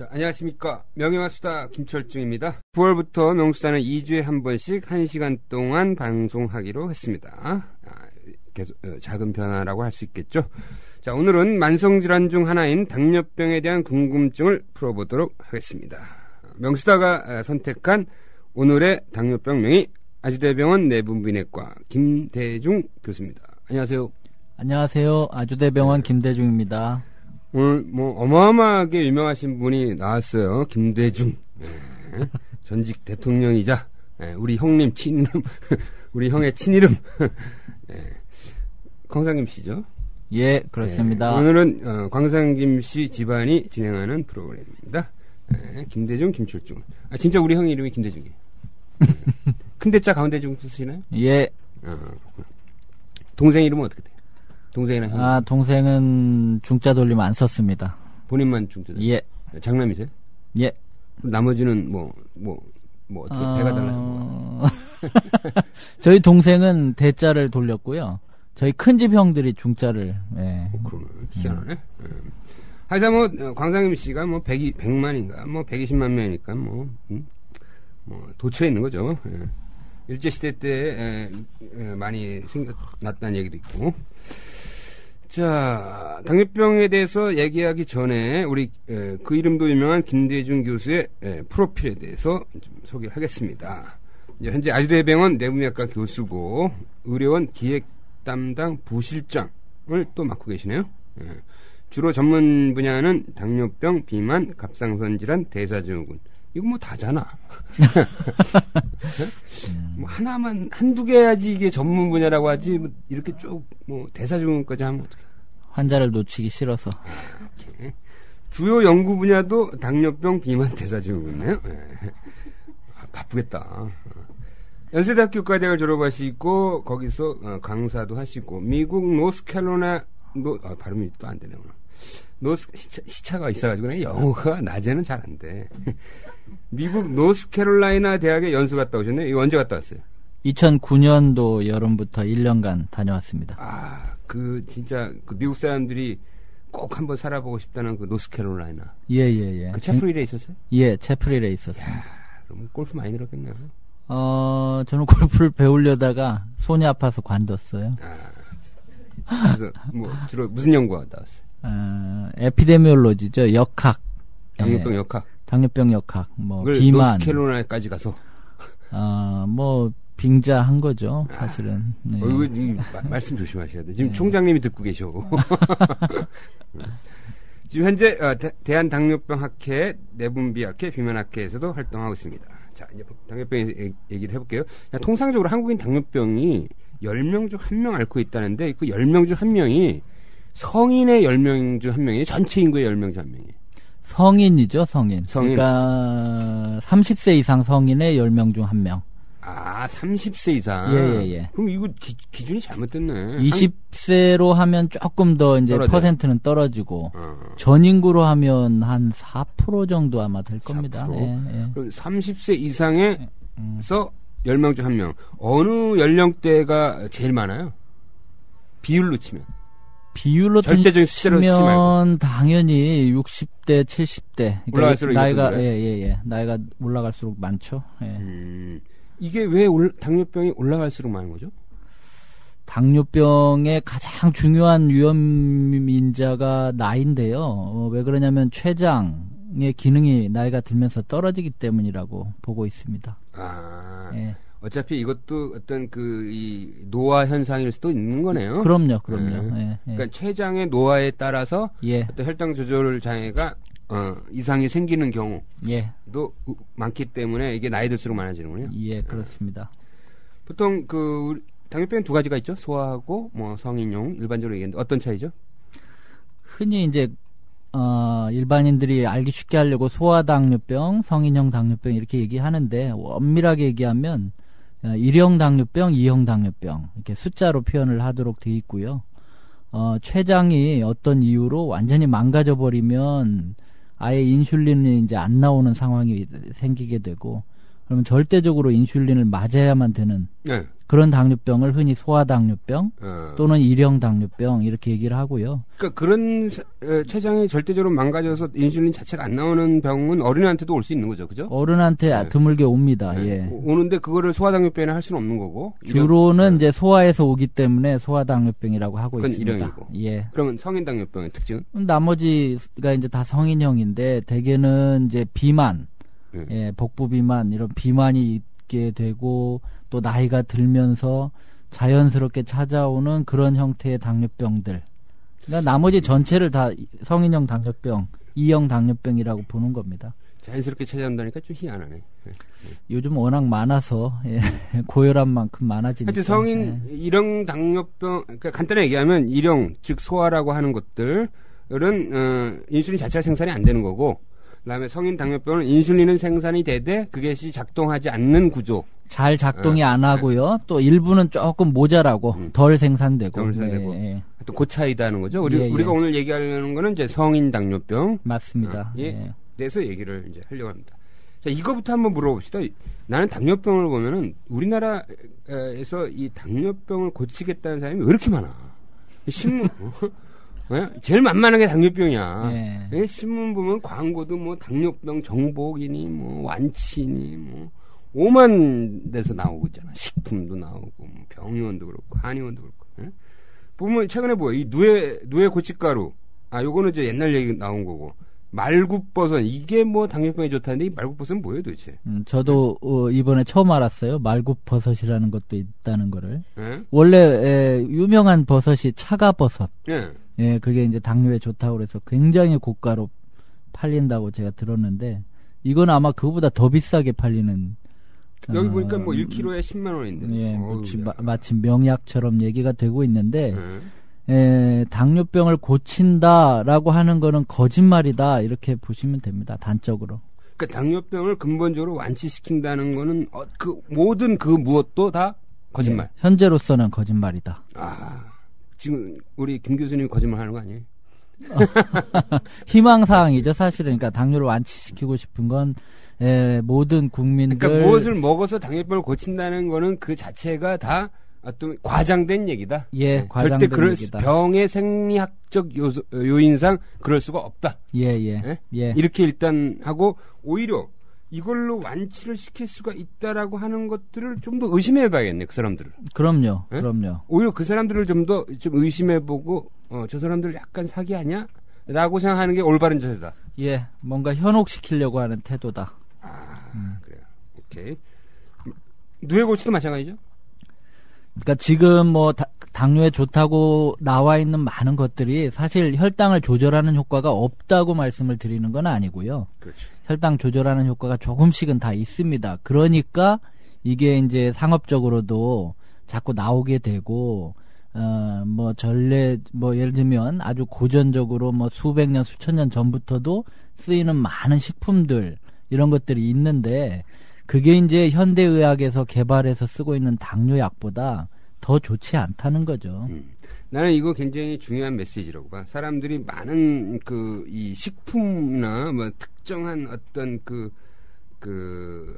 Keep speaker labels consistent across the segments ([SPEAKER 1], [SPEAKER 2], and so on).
[SPEAKER 1] 자, 안녕하십니까. 명예와수다 김철중입니다. 9월부터 명수다는 2주에 한 번씩 1시간 동안 방송하기로 했습니다. 계속 작은 변화라고 할 수 있겠죠. 자, 오늘은 만성질환 중 하나인 당뇨병에 대한 궁금증을 풀어보도록 하겠습니다. 명수다가 선택한 오늘의 당뇨병 명의 아주대병원 내분비내과 김대중 교수입니다. 안녕하세요.
[SPEAKER 2] 안녕하세요. 아주대병원 김대중입니다.
[SPEAKER 1] 오늘 어마어마하게 유명하신 분이 나왔어요. 김대중. 네. 전직 대통령이자 우리 형님 친이름, 우리 형의 친이름. 네. 광상김 씨죠?
[SPEAKER 2] 예, 그렇습니다.
[SPEAKER 1] 네. 오늘은 광상김 씨 집안이 진행하는 프로그램입니다. 네. 김대중, 김철중. 진짜 우리 형 이름이 김대중이에요. 큰 대자 가운데 중 쓰시나요?
[SPEAKER 2] 예.
[SPEAKER 1] 동생 이름은 어떻게 돼요? 동생이랑 형?
[SPEAKER 2] 동생은 중자 돌림 안 썼습니다.
[SPEAKER 1] 본인만 중자 돌림?
[SPEAKER 2] 예.
[SPEAKER 1] 장남이세요?
[SPEAKER 2] 예.
[SPEAKER 1] 나머지는 어떻게 배가 달라요?
[SPEAKER 2] 저희 동생은 대자를 돌렸고요. 저희 큰집 형들이 중자를, 예.
[SPEAKER 1] 그러네. 희한하네. 하여튼 광상임 씨가 100만인가, 120만 명이니까 도처에 있는 거죠. 예. 일제시대 때 많이 났다는 얘기도 있고. 자, 당뇨병에 대해서 얘기하기 전에 우리 그 이름도 유명한 김대중 교수의 프로필에 대해서 좀 소개를 하겠습니다. 현재 아주대병원 내분비내과 교수고 의료원 기획 담당 부실장을 또 맡고 계시네요. 주로 전문 분야는 당뇨병, 비만, 갑상선 질환, 대사증후군. 이거 다잖아. 하나만, 한두 개 해야지 이게 전문 분야라고 하지, 이렇게 쭉, 대사증후군까지 하면 어떡해.
[SPEAKER 2] 환자를 놓치기 싫어서.
[SPEAKER 1] 오케이. 주요 연구 분야도 당뇨병, 비만, 대사증후군이네요. 바쁘겠다. 연세대학교 의과대학을 졸업하시고, 거기서 강사도 하시고, 미국 노스캐롤라이나, 발음이 또 안 되네, 오늘. 시차가 있어가지고, 영어가 낮에는 잘 안 돼. 미국 노스캐롤라이나 대학에 연수 갔다 오셨네? 이거 언제 갔다 왔어요?
[SPEAKER 2] 2009년도 여름부터 1년간 다녀왔습니다.
[SPEAKER 1] 진짜, 미국 사람들이 꼭 한번 살아보고 싶다는 그 노스캐롤라이나.
[SPEAKER 2] 예.
[SPEAKER 1] 그 채프릴에 있었어요?
[SPEAKER 2] 예, 채프릴에 있었습니다.
[SPEAKER 1] 야, 그럼 골프 많이 늘었겠네요.
[SPEAKER 2] 저는 골프를 배우려다가 손이 아파서 관뒀어요.
[SPEAKER 1] 그래서, 주로 무슨 연구하다 왔어요?
[SPEAKER 2] 에피데미올로지죠. 역학.
[SPEAKER 1] 당뇨병 역학.
[SPEAKER 2] 당뇨병 역학. 비만.
[SPEAKER 1] 노스캐롤라이나까지 가서.
[SPEAKER 2] 빙자한 거죠, 사실은. 네.
[SPEAKER 1] 말씀 조심하셔야 돼. 지금 총장님이 듣고 계셔. 지금 현재 대한당뇨병학회, 내분비학회, 비만학회에서도 활동하고 있습니다. 자, 이제 당뇨병 얘기를 해볼게요. 통상적으로 한국인 당뇨병이 10명 중 1명 앓고 있다는데 그 10명 중 1명이 성인의 10명 중 1명이에요? 전체 인구의 10명 중 1명이에요?
[SPEAKER 2] 성인이죠, 성인. 그러니까 30세 이상 성인의 10명 중 1명.
[SPEAKER 1] 30세 이상.
[SPEAKER 2] 예.
[SPEAKER 1] 그럼 이거 기준이 잘못됐네.
[SPEAKER 2] 20세로 하면 조금 더 이제 떨어져요. 퍼센트는 떨어지고 전 인구로 하면 한 4% 정도 아마 될 겁니다.
[SPEAKER 1] 4%?
[SPEAKER 2] 예.
[SPEAKER 1] 그럼 30세 이상에서 10명 중 1명. 어느 연령대가 제일 많아요? 비율로 치면. 절대적인 숫자로 치지 말고.
[SPEAKER 2] 당연히 60대, 70대. 그러니까
[SPEAKER 1] 올라갈수록
[SPEAKER 2] 나이가 나이가 올라갈수록 많죠. 예.
[SPEAKER 1] 이게 왜 당뇨병이 올라갈수록 많은 거죠?
[SPEAKER 2] 당뇨병의 가장 중요한 위험인자가 나이인데요. 왜 그러냐면 췌장의 기능이 나이가 들면서 떨어지기 때문이라고 보고 있습니다.
[SPEAKER 1] 예. 어차피 이것도 어떤 이 노화 현상일 수도 있는 거네요.
[SPEAKER 2] 그럼요.
[SPEAKER 1] 예. 그러니까 췌장의 노화에 따라서 어떤 혈당 조절 장애가 이상이 생기는 경우도 많기 때문에 이게 나이 들수록 많아지는군요.
[SPEAKER 2] 예, 그렇습니다.
[SPEAKER 1] 보통 당뇨병은 두 가지가 있죠. 소아하고 성인용 일반적으로 얘기하는데 어떤 차이죠?
[SPEAKER 2] 흔히 이제 일반인들이 알기 쉽게 하려고 소아당뇨병, 성인형 당뇨병 이렇게 얘기하는데 엄밀하게 얘기하면 1형 당뇨병, 2형 당뇨병 이렇게 숫자로 표현을 하도록 돼 있고요. 췌장이 어떤 이유로 완전히 망가져 버리면 아예 인슐린이 이제 안 나오는 상황이 생기게 되고 그러면 절대적으로 인슐린을 맞아야만 되는 그런 당뇨병을 흔히 소아당뇨병 또는 일형당뇨병 이렇게 얘기를 하고요.
[SPEAKER 1] 그러니까 그런 췌장이 절대적으로 망가져서 인슐린 자체가 안 나오는 병은 어린애한테도 올 수 있는 거죠, 그죠?
[SPEAKER 2] 어른한테 드물게 옵니다.
[SPEAKER 1] 네.
[SPEAKER 2] 예.
[SPEAKER 1] 오는데 그거를 소아당뇨병이나 할 수는 없는 거고.
[SPEAKER 2] 주로는 이제 소아에서 오기 때문에 소아당뇨병이라고 하고
[SPEAKER 1] 그건
[SPEAKER 2] 있습니다.
[SPEAKER 1] 일형이고.
[SPEAKER 2] 예.
[SPEAKER 1] 그러면 성인당뇨병의 특징은?
[SPEAKER 2] 나머지가 이제 다 성인형인데 대개는 이제 비만, 예, 복부 비만 이런 비만이 있게 되고 또 나이가 들면서 자연스럽게 찾아오는 그런 형태의 당뇨병들. 그러니까 나머지 전체를 다 성인형 당뇨병, E형 당뇨병이라고 보는 겁니다.
[SPEAKER 1] 자연스럽게 찾아온다니까 좀 희한하네.
[SPEAKER 2] 요즘 워낙 많아서 예, 고혈압 만큼 많아지니까.
[SPEAKER 1] 하여튼 성인
[SPEAKER 2] 예.
[SPEAKER 1] 일형 당뇨병, 그러니까 간단히 얘기하면 일형, 즉 소아라고 하는 것들은 인슐린 자체가 생산이 안 되는 거고, 그다음에 성인 당뇨병은 인슐린은 생산이 되되 그것이 작동하지 않는 구조.
[SPEAKER 2] 잘 작동이 안 하고요. 또 일부는 조금 모자라고 덜 생산되고.
[SPEAKER 1] 덜 생산되고.
[SPEAKER 2] 예.
[SPEAKER 1] 또 그 차이다는 거죠. 우리가 오늘 얘기하려는 거는 이제 성인 당뇨병.
[SPEAKER 2] 맞습니다.
[SPEAKER 1] 예. 대해서 얘기를 이제 하려고 합니다. 자, 이거부터 한번 물어봅시다. 나는 당뇨병을 보면은 우리나라에서 이 당뇨병을 고치겠다는 사람이 왜 이렇게 많아? 신문, 제일 만만한 게 당뇨병이야.
[SPEAKER 2] 예.
[SPEAKER 1] 신문 보면 광고도 뭐 당뇨병 정복이니 뭐 완치니 뭐 오만 데서 나오고 있잖아. 식품도 나오고 뭐 병의원도 그렇고 한의원도 그렇고. 예? 보면 최근에 뭐야? 이 누에 고춧가루. 요거는 이제 옛날 얘기 나온 거고. 말굽버섯 이게 뭐 당뇨병에 좋다는데 이 말굽버섯은 뭐예요 도대체?
[SPEAKER 2] 저도 이번에 처음 알았어요. 말굽버섯이라는 것도 있다는 거를.
[SPEAKER 1] 예?
[SPEAKER 2] 원래 유명한 버섯이 차가버섯.
[SPEAKER 1] 예.
[SPEAKER 2] 예, 그게 이제 당뇨에 좋다고 그래서 굉장히 고가로 팔린다고 제가 들었는데 이건 아마 그거보다 더 비싸게 팔리는.
[SPEAKER 1] 여기 보니까 뭐 1kg에 10만 원인데.
[SPEAKER 2] 예, 마치 명약처럼 얘기가 되고 있는데. 당뇨병을 고친다라고 하는 거는 거짓말이다 이렇게 보시면 됩니다. 단적으로.
[SPEAKER 1] 그러니까 당뇨병을 근본적으로 완치시킨다는 거는 그 모든 그 무엇도 다 거짓말.
[SPEAKER 2] 네, 현재로서는 거짓말이다.
[SPEAKER 1] 지금 우리 김 교수님이 거짓말하는 거 아니에요?
[SPEAKER 2] 희망사항이죠 사실은. 그러니까 당뇨를 완치시키고 싶은 건 모든 국민들.
[SPEAKER 1] 그러니까 무엇을 먹어서 당뇨병을 고친다는 거는 그 자체가 다 어떤 과장된 얘기다.
[SPEAKER 2] 예, 과장된
[SPEAKER 1] 절대
[SPEAKER 2] 얘기다.
[SPEAKER 1] 병의 생리학적 요인상 그럴 수가 없다.
[SPEAKER 2] 예.
[SPEAKER 1] 이렇게 일단 하고 오히려 이걸로 완치를 시킬 수가 있다라고 하는 것들을 좀 더 의심해봐야겠네, 그 사람들을.
[SPEAKER 2] 그럼요,
[SPEAKER 1] 예?
[SPEAKER 2] 그럼요.
[SPEAKER 1] 오히려 그 사람들을 좀 더 좀 의심해보고 저 사람들 약간 사기 아니야? 라고 생각하는 게 올바른 자세다.
[SPEAKER 2] 예, 뭔가 현혹시키려고 하는 태도다.
[SPEAKER 1] 그래요. 오케이. 누에고치도 마찬가지죠?
[SPEAKER 2] 그러니까 지금 뭐 당뇨에 좋다고 나와 있는 많은 것들이 사실 혈당을 조절하는 효과가 없다고 말씀을 드리는 건 아니고요.
[SPEAKER 1] 그렇죠.
[SPEAKER 2] 혈당 조절하는 효과가 조금씩은 다 있습니다. 그러니까 이게 이제 상업적으로도 자꾸 나오게 되고 뭐 예를 들면 아주 고전적으로 뭐 수백 년 수천 년 전부터도 쓰이는 많은 식품들 이런 것들이 있는데 그게 이제 현대의학에서 개발해서 쓰고 있는 당뇨약보다 더 좋지 않다는 거죠.
[SPEAKER 1] 나는 이거 굉장히 중요한 메시지라고 봐. 사람들이 많은 이 식품이나 뭐 특정한 어떤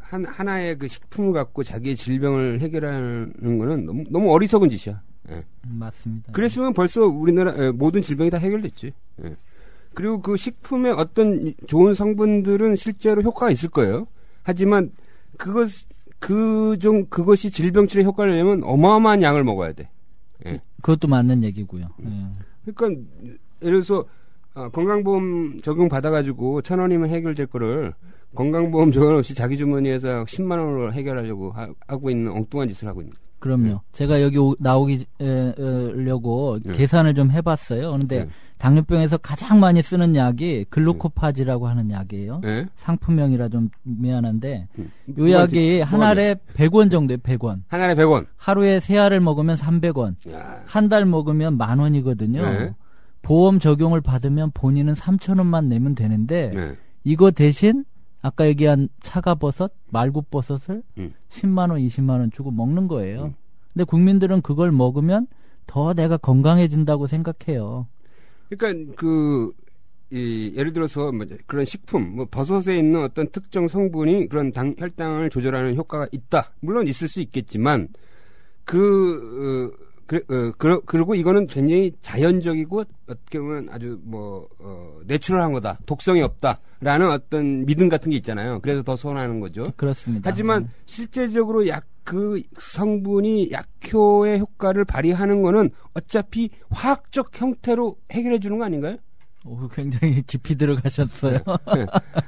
[SPEAKER 1] 하나의 그 식품을 갖고 자기의 질병을 해결하는 거는 너무 어리석은 짓이야. 예.
[SPEAKER 2] 맞습니다.
[SPEAKER 1] 그랬으면 벌써 우리나라 모든 질병이 다 해결됐지. 예. 그리고 그 식품의 어떤 좋은 성분들은 실제로 효과가 있을 거예요. 하지만 그것이 질병 치료에 효과를 내면 어마어마한 양을 먹어야 돼. 예.
[SPEAKER 2] 그것도 맞는 얘기고요.
[SPEAKER 1] 그러니까 예를 들어서 건강보험 적용 받아가지고 1,000원이면 해결될 거를 건강보험 적용 없이 자기 주머니에서 10만 원으로 해결하려고 하고 있는 엉뚱한 짓을 하고 있는.
[SPEAKER 2] 그럼요. 제가 여기 나오려고 계산을 좀 해봤어요. 그런데 당뇨병에서 가장 많이 쓰는 약이 글루코파지라고 하는 약이에요. 상품명이라 좀 미안한데 이 약이 한 알에 100원 정도예요. 100원.
[SPEAKER 1] 한 알에 100원.
[SPEAKER 2] 하루에 3알을 먹으면 300원. 한 달 먹으면 10,000원이거든요. 보험 적용을 받으면 본인은 3,000원만 내면 되는데 이거 대신 아까 얘기한 차가버섯, 말굽버섯을 10만 원, 20만 원 주고 먹는 거예요. 근데 국민들은 그걸 먹으면 더 내가 건강해진다고 생각해요.
[SPEAKER 1] 그러니까 예를 들어서 뭐 그런 식품, 뭐 버섯에 있는 어떤 특정 성분이 그런 혈당을 조절하는 효과가 있다. 물론 있을 수 있겠지만 그리고 이거는 굉장히 자연적이고 어떻게 보면 아주 내추럴한 거다. 독성이 없다라는 어떤 믿음 같은 게 있잖아요. 그래서 더 선호하는 거죠.
[SPEAKER 2] 그렇습니다.
[SPEAKER 1] 하지만 실제적으로 그 성분이 약효의 효과를 발휘하는 거는 어차피 화학적 형태로 해결해 주는 거 아닌가요?
[SPEAKER 2] 오, 굉장히 깊이 들어가셨어요.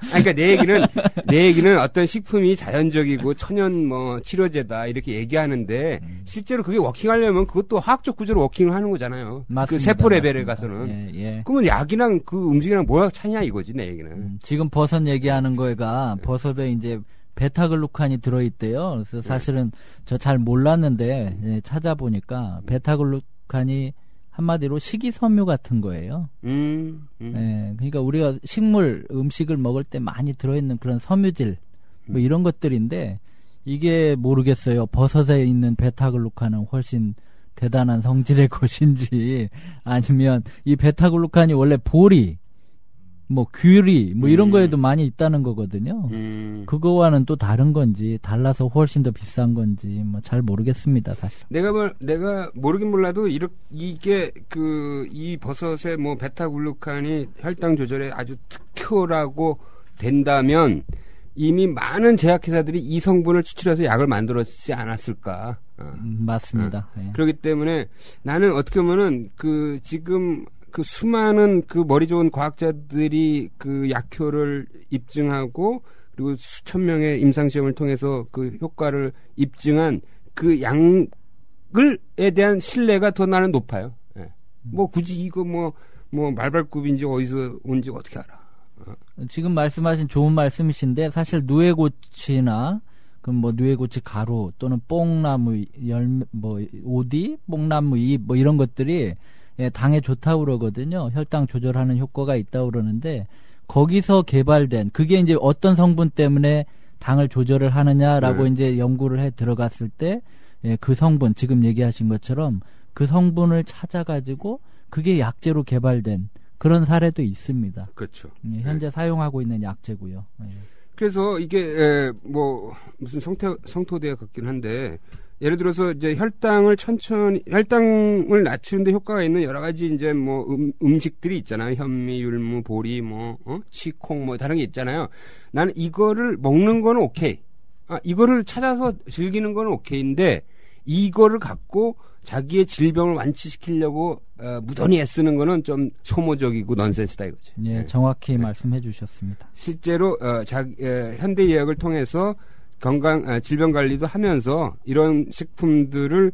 [SPEAKER 1] 그러니까 내 얘기는 어떤 식품이 자연적이고 천연 치료제다 이렇게 얘기하는데 실제로 그게 워킹하려면 그것도 화학적 구조로 워킹을 하는 거잖아요.
[SPEAKER 2] 맞습니다.
[SPEAKER 1] 그 세포 레벨에 가서는.
[SPEAKER 2] 예.
[SPEAKER 1] 그러면 약이랑 그 음식이랑 뭐가 차이냐 이거지 내 얘기는.
[SPEAKER 2] 지금 버섯 얘기하는 거가 버섯에 이제 베타글루칸이 들어있대요. 그래서 사실은 저 잘 몰랐는데 찾아보니까 베타글루칸이 한마디로 식이섬유 같은 거예요. 예, 그러니까 우리가 음식을 먹을 때 많이 들어있는 그런 섬유질, 이런 것들인데, 이게 모르겠어요. 버섯에 있는 베타글루칸은 훨씬 대단한 성질의 것인지, 아니면 이 베타글루칸이 원래 보리, 귀리, 이런 거에도 많이 있다는 거거든요. 그거와는 또 다른 건지, 달라서 훨씬 더 비싼 건지, 잘 모르겠습니다, 사실.
[SPEAKER 1] 내가 모르긴 몰라도, 이게, 이 버섯의 베타글루칸이 혈당 조절에 아주 특효라고 된다면, 이미 많은 제약회사들이 이 성분을 추출해서 약을 만들었지 않았을까.
[SPEAKER 2] 맞습니다. 예.
[SPEAKER 1] 그렇기 때문에 나는 어떻게 보면은, 지금, 수많은 머리 좋은 과학자들이 약효를 입증하고 그리고 수천 명의 임상시험을 통해서 효과를 입증한 약을에 대한 신뢰가 더 나는 높아요. 예. 굳이 이거 말발굽인지 어디서 온지 어떻게 알아?
[SPEAKER 2] 지금 말씀하신 좋은 말씀이신데 사실 누에고치나 누에고치 가루 또는 뽕나무 오디, 뽕나무 잎 이런 것들이 당에 좋다고 그러거든요. 혈당 조절하는 효과가 있다고 그러는데 거기서 개발된 그게 이제 어떤 성분 때문에 당을 조절을 하느냐라고 이제 연구를 해 들어갔을 때 그 성분 지금 얘기하신 것처럼 그 성분을 찾아가지고 그게 약제로 개발된 그런 사례도 있습니다.
[SPEAKER 1] 그렇죠.
[SPEAKER 2] 현재 사용하고 있는 약제고요.
[SPEAKER 1] 그래서 이게 무슨 성토대학 같긴 한데 예를 들어서 이제 혈당을 낮추는데 효과가 있는 여러 가지 이제 음식들이 있잖아요. 현미, 율무, 보리, 치콩 다른 게 있잖아요. 나는 이거를 먹는 거는 오케이. 이거를 찾아서 즐기는 거는 오케이인데 이거를 갖고 자기의 질병을 완치시키려고 무던히 애쓰는 거는 좀 소모적이고 넌센스다 이거지.
[SPEAKER 2] 예, 정확히 말씀해 주셨습니다.
[SPEAKER 1] 실제로 현대의학을 통해서 질병 관리도 하면서 이런 식품들을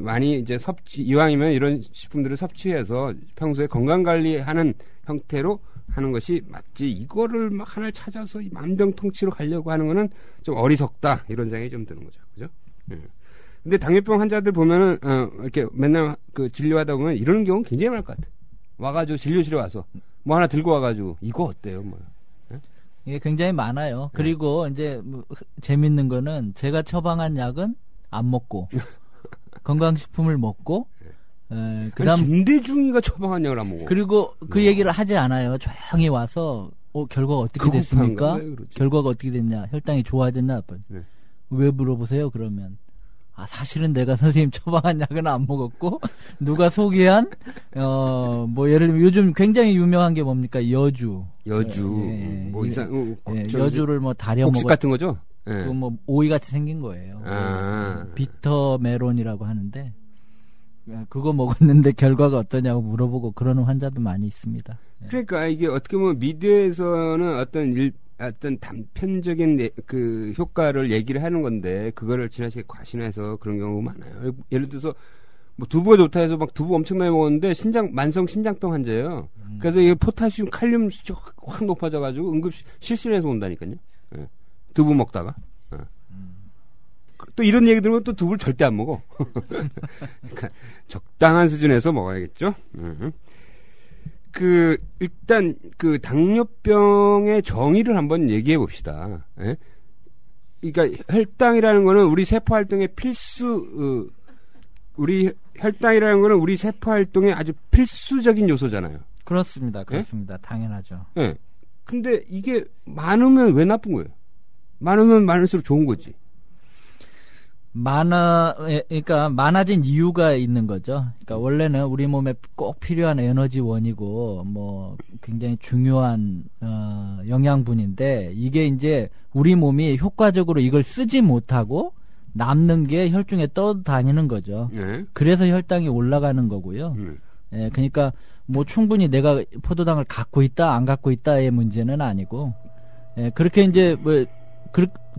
[SPEAKER 1] 많이 이제 이왕이면 이런 식품들을 섭취해서 평소에 건강 관리하는 형태로 하는 것이 맞지. 이거를 하나를 찾아서 만병통치로 가려고 하는 거는 좀 어리석다. 이런 생각이 좀 드는 거죠. 그죠? 근데 당뇨병 환자들 보면은, 이렇게 맨날 진료하다 보면 이러는 경우는 굉장히 많을 것 같아. 와가지고 진료실에 와서 하나 들고 와가지고 이거 어때요?
[SPEAKER 2] 이게 굉장히 많아요. 그리고 이제 재밌는 거는 제가 처방한 약은 안 먹고 건강식품을 먹고 그다음
[SPEAKER 1] 김대중이가 처방한 약을 안 먹어.
[SPEAKER 2] 그리고 그 얘기를 하지 않아요. 조용히 와서 결과가 어떻게 됐습니까? 결과가 어떻게 됐냐? 혈당이 좋아졌냐? 왜 물어보세요? 그러면 사실은 내가 선생님 처방한 약은 안 먹었고 누가 소개한 예를 들면 요즘 굉장히 유명한 게 뭡니까? 여주 여주를 다려
[SPEAKER 1] 곡식 같은 거죠?
[SPEAKER 2] 오이 같이 생긴 거예요. 비터 메론이라고 하는데 그거 먹었는데 결과가 어떠냐고 물어보고 그러는 환자도 많이 있습니다.
[SPEAKER 1] 그러니까 이게 어떻게 보면 미디어에서는 어떤 단편적인 효과를 얘기를 하는 건데 그거를 지나치게 과신해서 그런 경우가 많아요. 예를 들어서 두부가 좋다 해서 두부 엄청나게 먹었는데 만성 신장병 환자예요. 그래서 이게 포타슘, 칼륨 수치가 확 높아져가지고 실신해서 온다니까요. 두부 먹다가. 또 이런 얘기 들으면 또 두부를 절대 안 먹어. 그러니까 적당한 수준에서 먹어야겠죠. 일단 당뇨병의 정의를 한번 얘기해 봅시다. 그러니까 혈당이라는 거는 우리 세포 활동의 혈당이라는 거는 우리 세포 활동의 아주 필수적인 요소잖아요.
[SPEAKER 2] 그렇습니다. 당연하죠.
[SPEAKER 1] 예. 근데 이게 많으면 왜 나쁜 거예요? 많으면 많을수록 좋은 거지.
[SPEAKER 2] 그러니까 많아진 이유가 있는 거죠. 그러니까 원래는 우리 몸에 꼭 필요한 에너지원이고 뭐 굉장히 중요한 영양분인데 이게 이제 우리 몸이 효과적으로 이걸 쓰지 못하고 남는 게 혈중에 떠다니는 거죠. 그래서 혈당이 올라가는 거고요. 예, 그러니까 뭐 충분히 내가 포도당을 갖고 있다 안 갖고 있다의 문제는 아니고 예, 그렇게 이제 뭐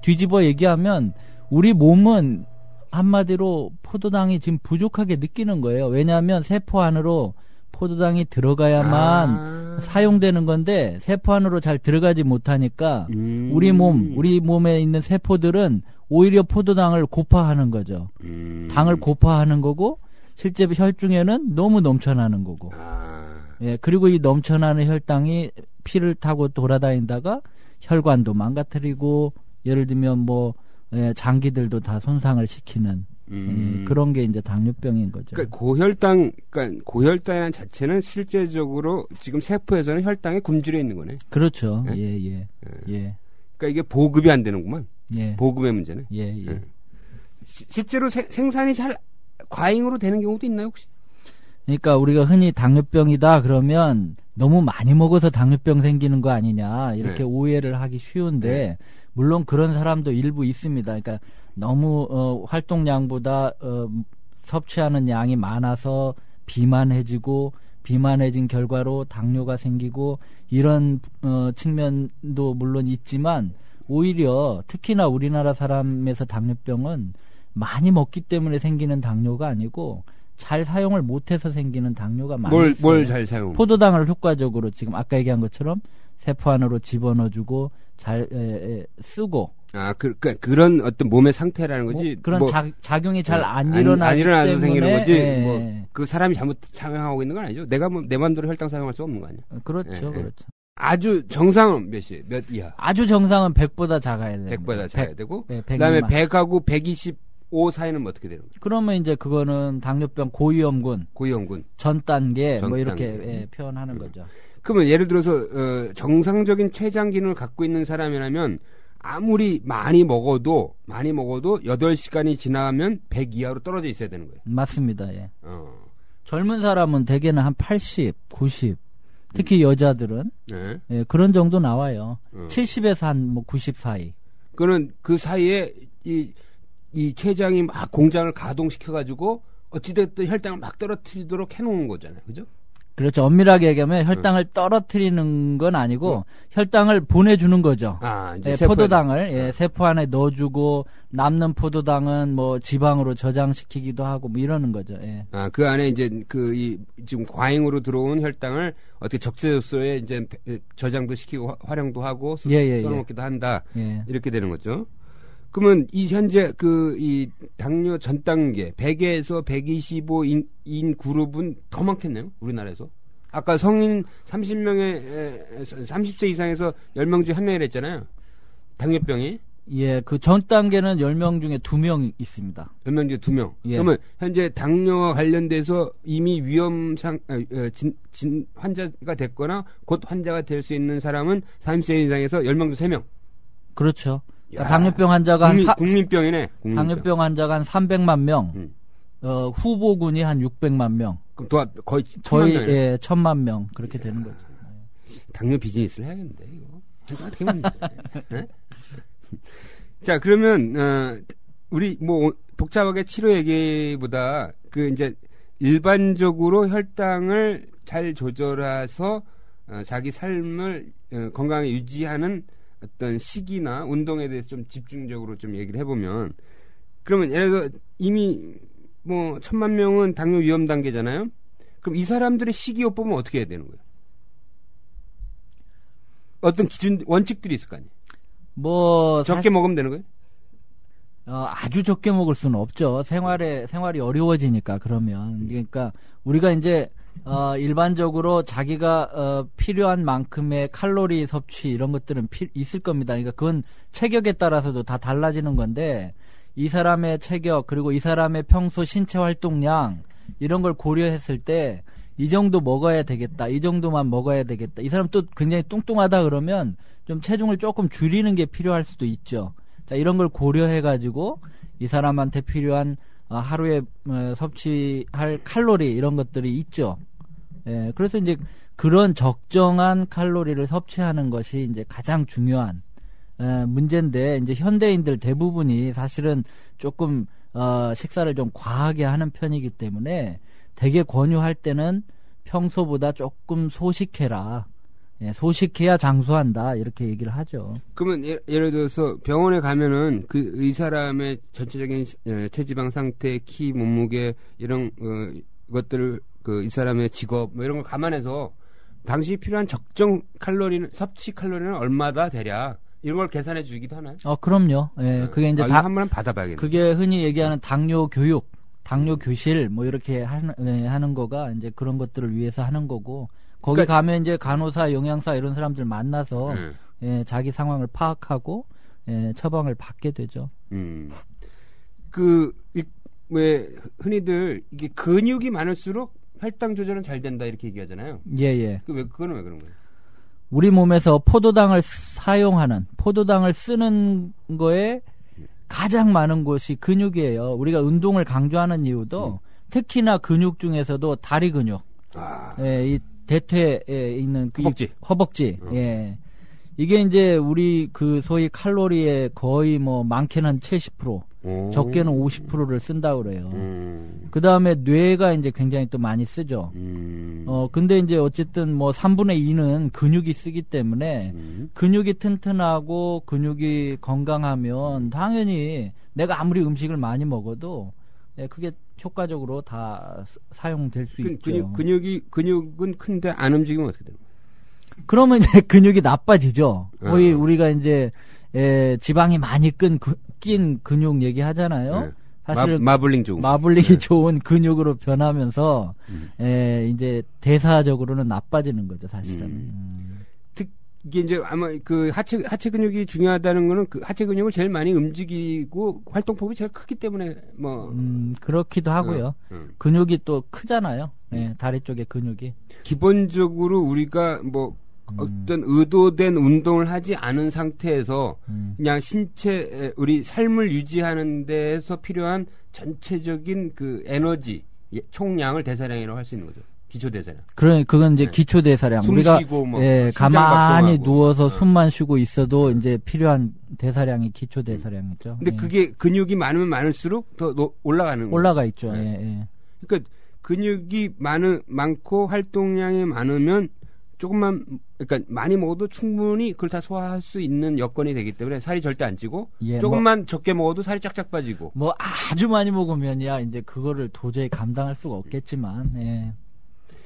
[SPEAKER 2] 뒤집어 얘기하면 우리 몸은 한마디로 포도당이 지금 부족하게 느끼는 거예요. 왜냐하면 세포 안으로 포도당이 들어가야만 사용되는 건데 세포 안으로 잘 들어가지 못하니까 우리 몸에 있는 세포들은 오히려 포도당을 고파하는 거죠. 당을 고파하는 거고 실제 혈중에는 너무 넘쳐나는 거고. 예, 그리고 이 넘쳐나는 혈당이 피를 타고 돌아다니다가 혈관도 망가뜨리고 예를 들면 뭐 장기들도 다 손상을 시키는 그런 게 이제 당뇨병인 거죠.
[SPEAKER 1] 그러니까 고혈당이라는 자체는 실제적으로 지금 세포에서는 혈당의 굶주려 있는 거네.
[SPEAKER 2] 그렇죠.
[SPEAKER 1] 네?
[SPEAKER 2] 예.
[SPEAKER 1] 그러니까 이게 보급이 안 되는구만.
[SPEAKER 2] 예.
[SPEAKER 1] 보급의 문제는.
[SPEAKER 2] 예.
[SPEAKER 1] 실제로 생산이 잘 과잉으로 되는 경우도 있나요 혹시?
[SPEAKER 2] 그러니까 우리가 흔히 당뇨병이다 그러면 너무 많이 먹어서 당뇨병 생기는 거 아니냐 이렇게 오해를 하기 쉬운데 물론 그런 사람도 일부 있습니다. 그러니까 너무 활동량보다 섭취하는 양이 많아서 비만해지고 비만해진 결과로 당뇨가 생기고 이런 측면도 물론 있지만 오히려 특히나 우리나라 사람에서 당뇨병은 많이 먹기 때문에 생기는 당뇨가 아니고 잘 사용을 못해서 생기는 당뇨가 많이 있어요.
[SPEAKER 1] 뭘 잘 사용?
[SPEAKER 2] 포도당을 효과적으로 지금 아까 얘기한 것처럼 세포 안으로 집어넣어주고 잘 쓰고.
[SPEAKER 1] 그런 어떤 몸의 상태라는 거지.
[SPEAKER 2] 그런 작용이 잘 안 일어나기 때문에
[SPEAKER 1] 생기는 거지. 그 사람이 잘못 사용하고 있는 건 아니죠. 내가 뭐 내 맘대로 혈당 사용할 수 없는 거 아니야.
[SPEAKER 2] 그렇죠.
[SPEAKER 1] 아주 정상은 몇 이하?
[SPEAKER 2] 아주 정상은 100보다 작아야 돼요.
[SPEAKER 1] 100보다 작아야 되고.
[SPEAKER 2] 네,
[SPEAKER 1] 그다음에 100하고 125 사이는 뭐 어떻게 되는 거죠?
[SPEAKER 2] 그러면 이제 그거는 당뇨병 고위험군 전 단계 뭐 이렇게 표현하는 거죠.
[SPEAKER 1] 그러면 예를 들어서 정상적인 췌장 기능을 갖고 있는 사람이라면 아무리 많이 먹어도 8시간이 지나면 100 이하로 떨어져 있어야 되는 거예요.
[SPEAKER 2] 맞습니다. 예. 젊은 사람은 대개는 한 80, 90 특히 여자들은 예, 그런 정도 나와요. 70에서 한 90 사이.
[SPEAKER 1] 그는 그 사이에 이 췌장이 막 공장을 가동시켜가지고 어찌됐든 혈당을 막 떨어뜨리도록 해놓은 거잖아요. 그죠?
[SPEAKER 2] 그렇죠. 엄밀하게 얘기하면 혈당을 떨어뜨리는 건 아니고 혈당을 보내주는 거죠. 이제 포도당을 세포 안에 넣어주고 남는 포도당은 뭐 지방으로 저장시키기도 하고 뭐 이러는 거죠. 예.
[SPEAKER 1] 그 안에 이제 지금 과잉으로 들어온 혈당을 어떻게 적재적소에 이제 저장도 시키고 활용도 하고 써먹기도 한다. 이렇게 되는 거죠. 그러면 이 현재 이 당뇨 전 단계 100에서 125인 그룹은 더 많겠네요. 우리나라에서. 아까 성인 30세 이상에서 10명 중 1명이라 했잖아요. 당뇨병이.
[SPEAKER 2] 예, 그 전 단계는 10명 중에 2명 있습니다.
[SPEAKER 1] 10명 중에 2명. 그러면 현재 당뇨와 관련돼서 이미 위험상 환자가 됐거나 곧 환자가 될 수 있는 사람은 30세 이상에서 10명 중 3명.
[SPEAKER 2] 그렇죠. 당뇨병 환자가
[SPEAKER 1] 국민병이네.
[SPEAKER 2] 당뇨병 환자가 한 300만 명, 후보군이 한 600만 명.
[SPEAKER 1] 그럼 거의
[SPEAKER 2] 1,000만 명 그렇게 되는 거죠.
[SPEAKER 1] 당뇨 비즈니스를 해야겠는데 이거. 어떻게 만드냐. 자, 그러면 우리 뭐 복잡하게 치료 얘기보다 이제 일반적으로 혈당을 잘 조절해서 자기 삶을 건강하게 유지하는 어떤 식이나 운동에 대해서 좀 집중적으로 좀 얘기를 해보면, 그러면 예를 들어 이미 뭐 1,000만 명은 당뇨 위험 단계잖아요. 그럼 이 사람들의 식이요법은 어떻게 해야 되는 거예요? 어떤 기준 원칙들이 있을 거 아니에요?
[SPEAKER 2] 뭐
[SPEAKER 1] 적게 먹으면 되는 거예요?
[SPEAKER 2] 아주 적게 먹을 수는 없죠. 생활이 어려워지니까. 그러니까 우리가 이제 일반적으로 자기가 필요한 만큼의 칼로리 섭취 이런 것들은 있을 겁니다. 그러니까 그건 체격에 따라서도 다 달라지는 건데 이 사람의 체격 그리고 이 사람의 평소 신체 활동량 이런 걸 고려했을 때 이 정도 먹어야 되겠다. 이 정도만 먹어야 되겠다. 이 사람 또 굉장히 뚱뚱하다 그러면 좀 체중을 조금 줄이는 게 필요할 수도 있죠. 자, 이런 걸 고려해가지고 이 사람한테 필요한 하루에 섭취할 칼로리 이런 것들이 있죠. 예, 그래서 이제 그런 적정한 칼로리를 섭취하는 것이 이제 가장 중요한 문제인데, 이제 현대인들 대부분이 사실은 조금 식사를 좀 과하게 하는 편이기 때문에 되게 권유할 때는 평소보다 조금 소식해라. 예, 소식해야 장수한다 이렇게 얘기를 하죠.
[SPEAKER 1] 그러면 예를 들어서 병원에 가면은 이 사람의 전체적인 체지방 상태, 키, 몸무게 이런 것들을 이 사람의 직업 뭐 이런 걸 감안해서 당시 필요한 적정 칼로리는 섭취 칼로리는 얼마다 대략 이런 걸 계산해 주기도 하나요?
[SPEAKER 2] 그럼요. 예, 그게 이제
[SPEAKER 1] 한번 받아봐야겠네.
[SPEAKER 2] 그게 흔히 얘기하는 당뇨 교육, 당뇨 교실 뭐 이렇게 하는 거가 이제 그런 것들을 위해서 하는 거고. 거기 그러니까, 가면 이제 간호사, 영양사 이런 사람들 만나서 예, 자기 상황을 파악하고 예, 처방을 받게 되죠.
[SPEAKER 1] 왜 흔히들 이게 근육이 많을수록 혈당 조절은 잘 된다 이렇게 얘기하잖아요.
[SPEAKER 2] 예.
[SPEAKER 1] 그거는 왜 그런 거예요?
[SPEAKER 2] 우리 몸에서 포도당을 쓰는 거에 가장 많은 곳이 근육이에요. 우리가 운동을 강조하는 이유도 특히나 근육 중에서도 다리 근육. 예, 이 대퇴에 있는 허벅지. 예. 이게 이제 우리 소위 칼로리의 거의 뭐 많게는 한 70%, 적게는 50%를 쓴다고 그래요. 그 다음에 뇌가 이제 굉장히 또 많이 쓰죠. 근데 이제 어쨌든 뭐 3분의 2는 근육이 쓰기 때문에 근육이 튼튼하고 근육이 건강하면 당연히 내가 아무리 음식을 많이 먹어도 예, 그게 효과적으로 다 사용될 수 있죠.
[SPEAKER 1] 근육은 큰데 안 움직이면 어떻게 돼요?
[SPEAKER 2] 그러면 이제 근육이 나빠지죠. 거의 우리가 이제 지방이 많이 낀 근육 얘기하잖아요. 사실 마블링이 좋은 근육으로 변하면서 이제 대사적으로는 나빠지는 거죠, 사실은.
[SPEAKER 1] 이게 이제 아마 하체 근육이 중요하다는 거는 하체 근육을 제일 많이 움직이고 활동폭이 제일 크기 때문에
[SPEAKER 2] 그렇기도 하고요. 근육이 또 크잖아요. 다리 쪽에 근육이.
[SPEAKER 1] 기본적으로 우리가 뭐 어떤 의도된 운동을 하지 않은 상태에서 그냥 우리 삶을 유지하는 데에서 필요한 전체적인 에너지 총량을 대사량이라고 할 수 있는 거죠. 기초 대사량.
[SPEAKER 2] 그건 이제 기초 대사량. 우리가 가만히 누워서 숨만 쉬고 있어도 이제 필요한 대사량이 기초 대사량이죠.
[SPEAKER 1] 근데 그게 근육이 많으면 많을수록 더 올라가는 거예요.
[SPEAKER 2] 올라가 있죠.
[SPEAKER 1] 그러니까 근육이 많고 활동량이 많으면 그러니까 많이 먹어도 충분히 그걸 다 소화할 수 있는 여건이 되기 때문에 살이 절대 안 찌고 조금만 적게 먹어도 살이 짝짝 빠지고.
[SPEAKER 2] 뭐 아주 많이 먹으면야 이제 그거를 도저히 감당할 수가 없겠지만.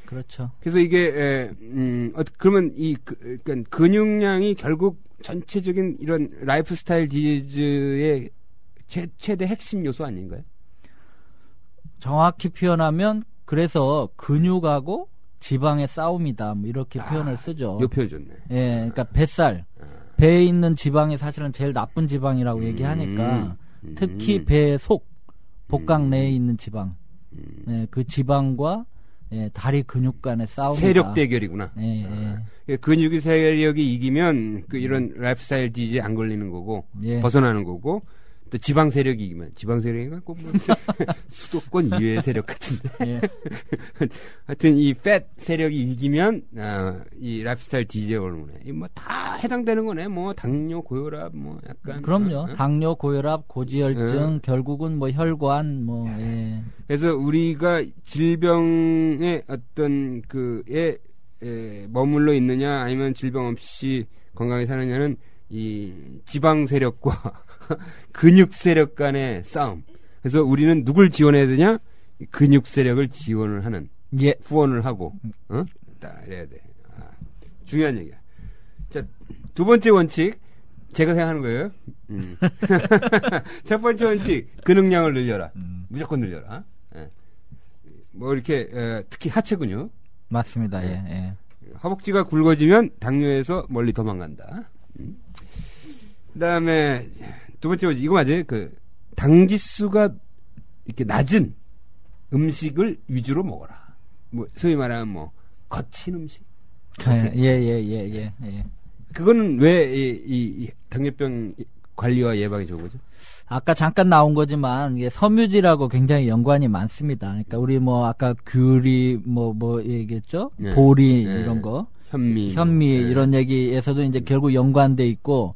[SPEAKER 2] 그렇죠.
[SPEAKER 1] 그래서 이게 그러면 그러니까 근육량이 결국 전체적인 이런 라이프 스타일 디지즈의 최대 핵심 요소 아닌가요?
[SPEAKER 2] 정확히 표현하면 그래서 근육하고 지방의 싸움이다. 뭐 이렇게 표현을 쓰죠.
[SPEAKER 1] 요 표현 좋네.
[SPEAKER 2] 예, 그러니까 뱃살, 배에 있는 지방이 사실은 제일 나쁜 지방이라고 얘기하니까 특히 배 속, 복강 내에 있는 지방, 그 지방과 다리 근육 간의 싸움이다.
[SPEAKER 1] 세력 대결이구나. 근육이 세력이 이기면 이런 라이프 스타일 디지에 안 걸리는 거고 벗어나는 거고. 또 지방 세력이 이기면 지방 세력인가 꼭 수도권 이외의 세력 같은데 하여튼 이 팻 세력이 이기면 이 라이프스타일 디지에 오는 거네. 뭐 다 해당되는 거네. 뭐 당뇨, 고혈압 뭐 약간
[SPEAKER 2] 그럼요. 당뇨, 고혈압, 고지혈증 결국은 뭐 혈관 뭐
[SPEAKER 1] 그래서 우리가 질병의 어떤 머물러 있느냐 아니면 질병 없이 건강하게 사느냐는 이 지방 세력과 근육 세력 간의 싸움. 그래서 우리는 누굴 지원해야 되냐? 근육 세력을 지원을 하는. 후원을 하고. 딱 해야 돼. 중요한 얘기야. 자, 두 번째 원칙. 제가 생각하는 거예요. 첫 번째 원칙. 근육량을 늘려라. 무조건 늘려라. 뭐 이렇게 특히 하체 근육.
[SPEAKER 2] 맞습니다.
[SPEAKER 1] 허벅지가 굵어지면 당뇨에서 멀리 도망간다. 그다음에 두 번째 원칙 이거 맞아요. 당지수가 이렇게 낮은 음식을 위주로 먹어라. 뭐 소위 말하면 뭐 거친 음식.
[SPEAKER 2] 예.
[SPEAKER 1] 그거는 왜 이 당뇨병 관리와 예방에 좋은 거죠?
[SPEAKER 2] 아까 잠깐 나온 거지만 이게 섬유질하고 굉장히 연관이 많습니다. 그러니까 우리 뭐 아까 귤이 뭐 얘기했죠?
[SPEAKER 1] 네.
[SPEAKER 2] 보리
[SPEAKER 1] 네.
[SPEAKER 2] 이런 거.
[SPEAKER 1] 현미
[SPEAKER 2] 네. 이런 얘기에서도 이제 결국 연관돼 있고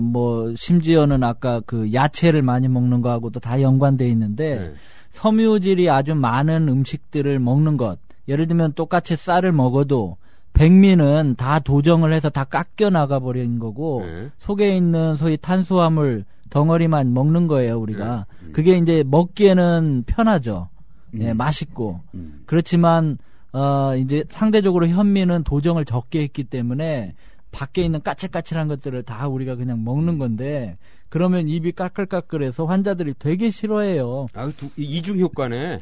[SPEAKER 2] 뭐 심지어는 아까 그 야채를 많이 먹는 거하고도 다 연관돼 있는데
[SPEAKER 1] 네.
[SPEAKER 2] 섬유질이 아주 많은 음식들을 먹는 것. 예를 들면 똑같이 쌀을 먹어도 백미는 다 도정을 해서 다 깎여 나가 버린 거고
[SPEAKER 1] 네.
[SPEAKER 2] 속에 있는 소위 탄수화물 덩어리만 먹는 거예요, 우리가. 그게 이제 먹기에는 편하죠. 예, 맛있고. 그렇지만 이제 상대적으로 현미는 도정을 적게 했기 때문에 밖에 있는 까칠까칠한 것들을 다 우리가 그냥 먹는 건데 그러면 입이 까끌까끌해서 환자들이 되게 싫어해요.
[SPEAKER 1] 이중 효과네.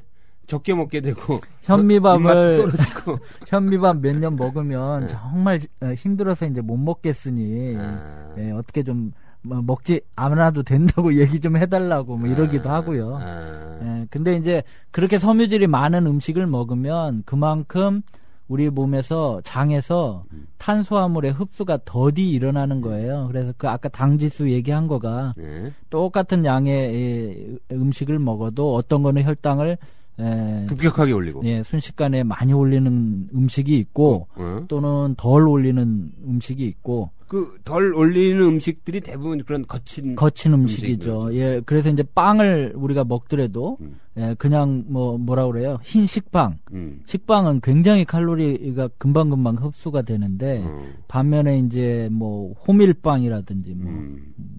[SPEAKER 1] 적게 먹게 되고
[SPEAKER 2] 현미밥을
[SPEAKER 1] 떨어지고
[SPEAKER 2] 현미밥 몇 년 먹으면 정말 힘들어서 이제 못 먹겠으니 예, 어떻게 좀 먹지 않아도 된다고 얘기 좀 해달라고 뭐 이러기도 하고요. 예, 근데 이제 그렇게 섬유질이 많은 음식을 먹으면 그만큼 우리 몸에서 장에서 탄수화물의 흡수가 더디 일어나는 거예요. 그래서 그 아까 당지수 얘기한 거가 똑같은 양의 음식을 먹어도 어떤 거는 혈당을
[SPEAKER 1] 급격하게 올리고
[SPEAKER 2] 예, 순식간에 많이 올리는 음식이 있고 또는 덜 올리는 음식이 있고
[SPEAKER 1] 그 덜 올리는 음식들이 대부분 그런 거친
[SPEAKER 2] 음식이죠. 예, 그래서 이제 빵을 우리가 먹더라도 예, 그냥 뭐라 그래요? 흰 식빵. 식빵은 굉장히 칼로리가 금방금방 흡수가 되는데 반면에 이제 뭐 호밀빵이라든지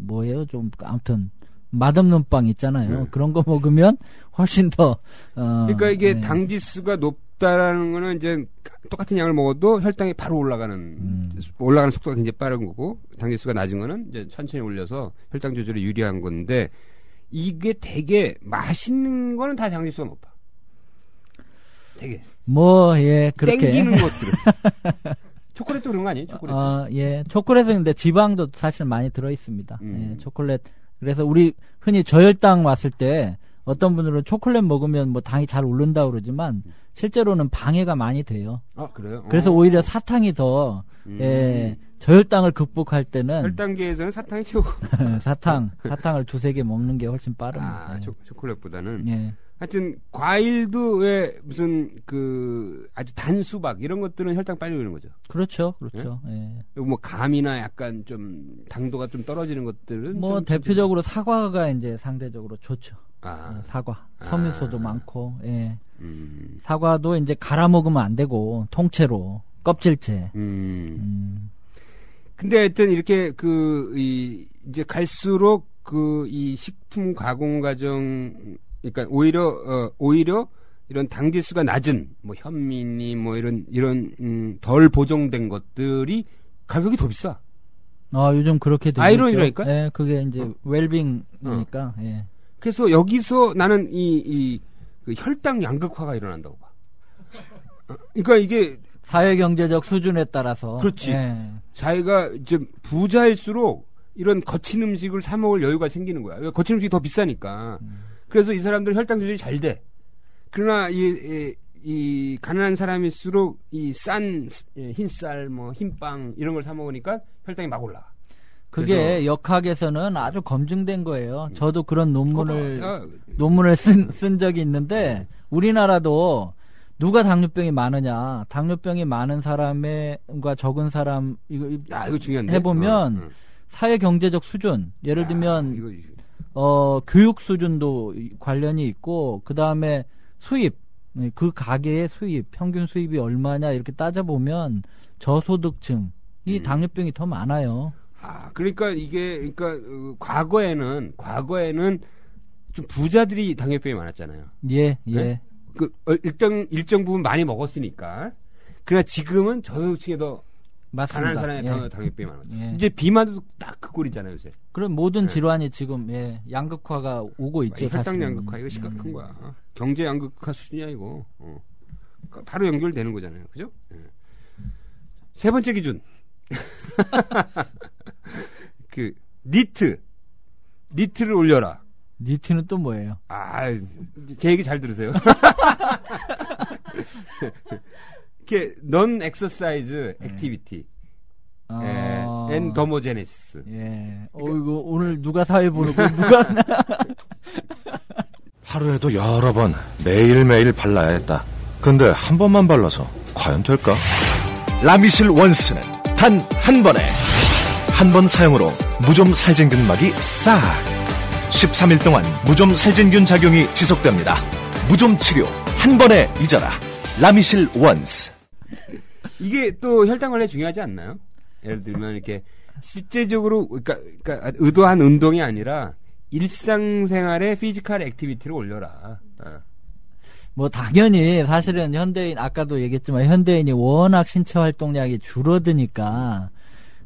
[SPEAKER 2] 뭐예요? 좀 아무튼 맛없는 빵 있잖아요. 그런 거 먹으면 훨씬 더
[SPEAKER 1] 그러니까 이게
[SPEAKER 2] 네.
[SPEAKER 1] 당지수가 높다라는 거는 이제 똑같은 양을 먹어도 혈당이 바로 올라가는 속도가 굉장히 빠른 거고 당지수가 낮은 거는 이제 천천히 올려서 혈당 조절에 유리한 건데 이게 되게 맛있는 거는 다 당지수가 높아. 되게
[SPEAKER 2] 예, 그렇게
[SPEAKER 1] 땡기는 것들은 초콜릿도 그런 거 아니에요? 초콜릿.
[SPEAKER 2] 예. 초콜릿은 근데 지방도 사실 많이 들어 있습니다. 예, 초콜릿. 그래서 우리 흔히 저혈당 왔을 때 어떤 분들은 초콜릿 먹으면 뭐 당이 잘 오른다 그러지만 실제로는 방해가 많이 돼요.
[SPEAKER 1] 아, 그래요?
[SPEAKER 2] 그래서 오히려 사탕이 더 예, 저혈당을 극복할 때는
[SPEAKER 1] 혈당계에서는 사탕이 최고.
[SPEAKER 2] 사탕을 두세 개 먹는 게 훨씬 빠릅니다.
[SPEAKER 1] 초콜릿보다는.
[SPEAKER 2] 예.
[SPEAKER 1] 하여튼 과일도 왜 무슨 그 아주 단수박 이런 것들은 혈당 빨리 오르는 거죠.
[SPEAKER 2] 그렇죠. 예?
[SPEAKER 1] 뭐 감이나 약간 좀 당도가 좀 떨어지는 것들은
[SPEAKER 2] 뭐 대표적으로 사과가 이제 상대적으로 좋죠. 사과 섬유소도 많고 예. 사과도 이제 갈아 먹으면 안 되고 통째로 껍질째.
[SPEAKER 1] 근데 하여튼 이렇게 이제 갈수록 이 식품 가공 과정 그러니까 오히려 이런 당지수가 낮은 뭐 현미니 뭐 이런 덜 보정된 것들이 가격이 더 비싸.
[SPEAKER 2] 요즘 그렇게 되고
[SPEAKER 1] 아이러니라니까?
[SPEAKER 2] 예, 그게 이제 웰빙이니까. 예.
[SPEAKER 1] 그래서 여기서 나는 그 혈당 양극화가 일어난다고 봐. 그러니까 이게
[SPEAKER 2] 사회 경제적 수준에 따라서.
[SPEAKER 1] 그렇지.
[SPEAKER 2] 예.
[SPEAKER 1] 자기가 이제 부자일수록 이런 거친 음식을 사 먹을 여유가 생기는 거야. 거친 음식이 더 비싸니까. 그래서 이 사람들은 혈당 조절이 잘 돼. 그러나 이 가난한 사람일수록 이 싼 흰쌀 뭐 흰빵 이런 걸 사 먹으니까 혈당이 막 올라가.
[SPEAKER 2] 그게 역학에서는 아주 검증된 거예요. 저도 그런 논문을 쓴 적이 있는데 우리나라도 누가 당뇨병이 많으냐, 당뇨병이 많은 사람과 적은 사람
[SPEAKER 1] 이거 중요한데.
[SPEAKER 2] 해보면 사회 경제적 수준, 예를 들면 교육 수준도 관련이 있고 그 다음에 수입, 그 가게의 수입, 평균 수입이 얼마냐 이렇게 따져보면 저소득층이 당뇨병이 더 많아요.
[SPEAKER 1] 그러니까 과거에는 좀 부자들이 당뇨병이 많았잖아요.
[SPEAKER 2] 예.
[SPEAKER 1] 네? 일정 부분 많이 먹었으니까. 그러나 지금은 저소득층에 더 가난한 사람이 당뇨병이 많아요.
[SPEAKER 2] 예.
[SPEAKER 1] 이제 비만도 딱 그 꼴이잖아요, 요새.
[SPEAKER 2] 그럼 모든 질환이 지금 양극화가 오고 있죠.
[SPEAKER 1] 혈당
[SPEAKER 2] 사실은.
[SPEAKER 1] 양극화 이거 심각한 거야. 경제 양극화 수준이야 이거. 바로 연결되는 거잖아요, 그죠? 예. 세 번째 기준. 니트를 올려라.
[SPEAKER 2] 니트는 또 뭐예요?
[SPEAKER 1] 제 얘기 잘 들으세요. 이게 non exercise activity. 엔더모제네시스.
[SPEAKER 2] 예. 이거 오늘 누가 사회 보는 거 누가
[SPEAKER 3] 하루에도 여러 번 매일매일 발라야 했다. 근데 한 번만 발라서 과연 될까? 라미실 원스는 단 한 번에 한 번 사용으로 무좀 살균균막이 싹 13일 동안 무좀 살균균 작용이 지속됩니다. 무좀 치료 한 번에 잊어라. 라미실 원스.
[SPEAKER 1] 이게 또 혈당 관리에 중요하지 않나요? 예를 들면 이렇게 실제적으로 그러니까 의도한 운동이 아니라 일상생활의 피지컬 액티비티를 올려라.
[SPEAKER 2] 뭐 당연히 사실은 현대인 아까도 얘기했지만 현대인이 워낙 신체 활동량이 줄어드니까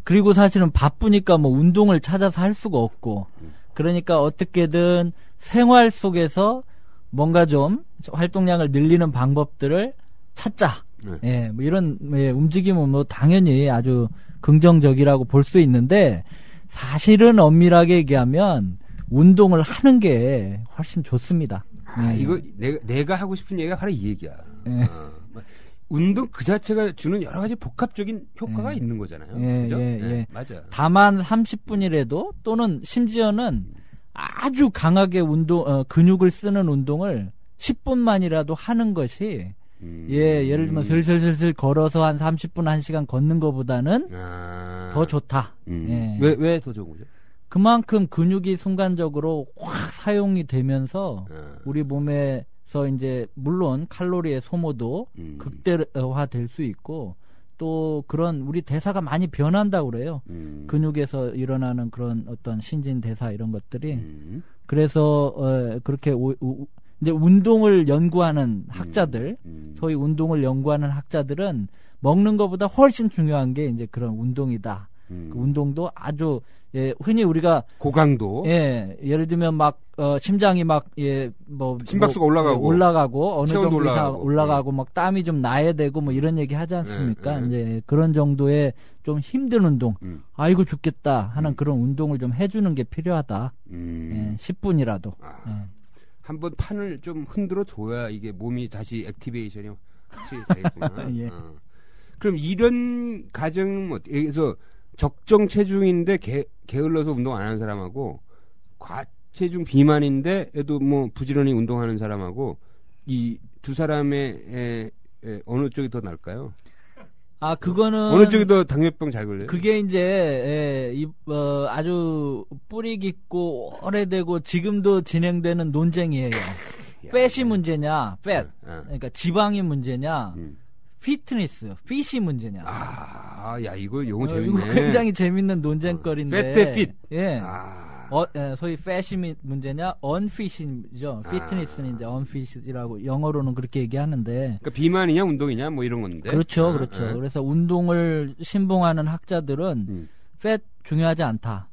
[SPEAKER 2] 그리고 사실은 바쁘니까 뭐 운동을 찾아서 할 수가 없고 그러니까 어떻게든 생활 속에서 뭔가 좀 활동량을 늘리는 방법들을 찾자. 예, 뭐 이런 움직임은 뭐 당연히 아주 긍정적이라고 볼 수 있는데 사실은 엄밀하게 얘기하면 운동을 하는 게 훨씬 좋습니다.
[SPEAKER 1] 이거 내가 하고 싶은 얘기가 바로 이 얘기야. 운동 그 자체가 주는 여러 가지 복합적인 효과가 있는 거잖아요. 그죠? 맞아요.
[SPEAKER 2] 다만 30분이라도 또는 심지어는 아주 강하게 근육을 쓰는 운동을 10분만이라도 하는 것이 예를 들면 슬슬슬슬 걸어서 한 30분 1시간 걷는 것보다는 더 좋다.
[SPEAKER 1] 왜 더 좋은 거죠?
[SPEAKER 2] 그만큼 근육이 순간적으로 확 사용이 되면서 우리 몸에서 이제 물론 칼로리의 소모도 극대화될 수 있고 또 그런 우리 대사가 많이 변한다고 그래요. 근육에서 일어나는 그런 어떤 신진 대사 이런 것들이 그래서 그렇게 이제 운동을 연구하는 학자들 소위 운동을 연구하는 학자들은 먹는 것보다 훨씬 중요한 게 이제 그런 운동이다. 그 운동도 아주 흔히 우리가
[SPEAKER 1] 고강도
[SPEAKER 2] 예를 들면 막 심장이 막
[SPEAKER 1] 심박수가
[SPEAKER 2] 올라가고 어느 정도 이상 올라가고 막 땀이 좀 나야 되고 뭐 이런 얘기 하지 않습니까? 이제 그런 정도의 좀 힘든 운동 아이고 죽겠다 하는 그런 운동을 좀 해주는 게 필요하다. 10분이라도
[SPEAKER 1] 한번 판을 좀 흔들어 줘야 이게 몸이 다시 액티베이션이 같이 되겠구나.
[SPEAKER 2] 예.
[SPEAKER 1] 그럼 이런 가정 그래서 적정 체중인데 게을러서 운동 안 하는 사람하고 과체중 비만인데 애도 뭐 부지런히 운동하는 사람하고 이 두 사람의 어느 쪽이 더 나을까요?
[SPEAKER 2] 그거는
[SPEAKER 1] 어느 쪽이 더 당뇨병 잘 걸려요?
[SPEAKER 2] 그게 이제 아주 뿌리 깊고 오래되고 지금도 진행되는 논쟁이에요. 팻이 문제냐, 그러니까 지방이 문제냐, 핏이 문제냐.
[SPEAKER 1] 야 이거 용어 재밌네.
[SPEAKER 2] 이거 굉장히 재밌는 논쟁거리인데.
[SPEAKER 1] 팻 대 핏.
[SPEAKER 2] 예. 소위 팻이 문제냐, 언핏이죠. 피트니스는 이제 언핏이라고 영어로는 그렇게 얘기하는데.
[SPEAKER 1] 그러니까 비만이냐 운동이냐 뭐 이런 건데.
[SPEAKER 2] 그렇죠. 그래서 운동을 신봉하는 학자들은 팻 중요하지 않다.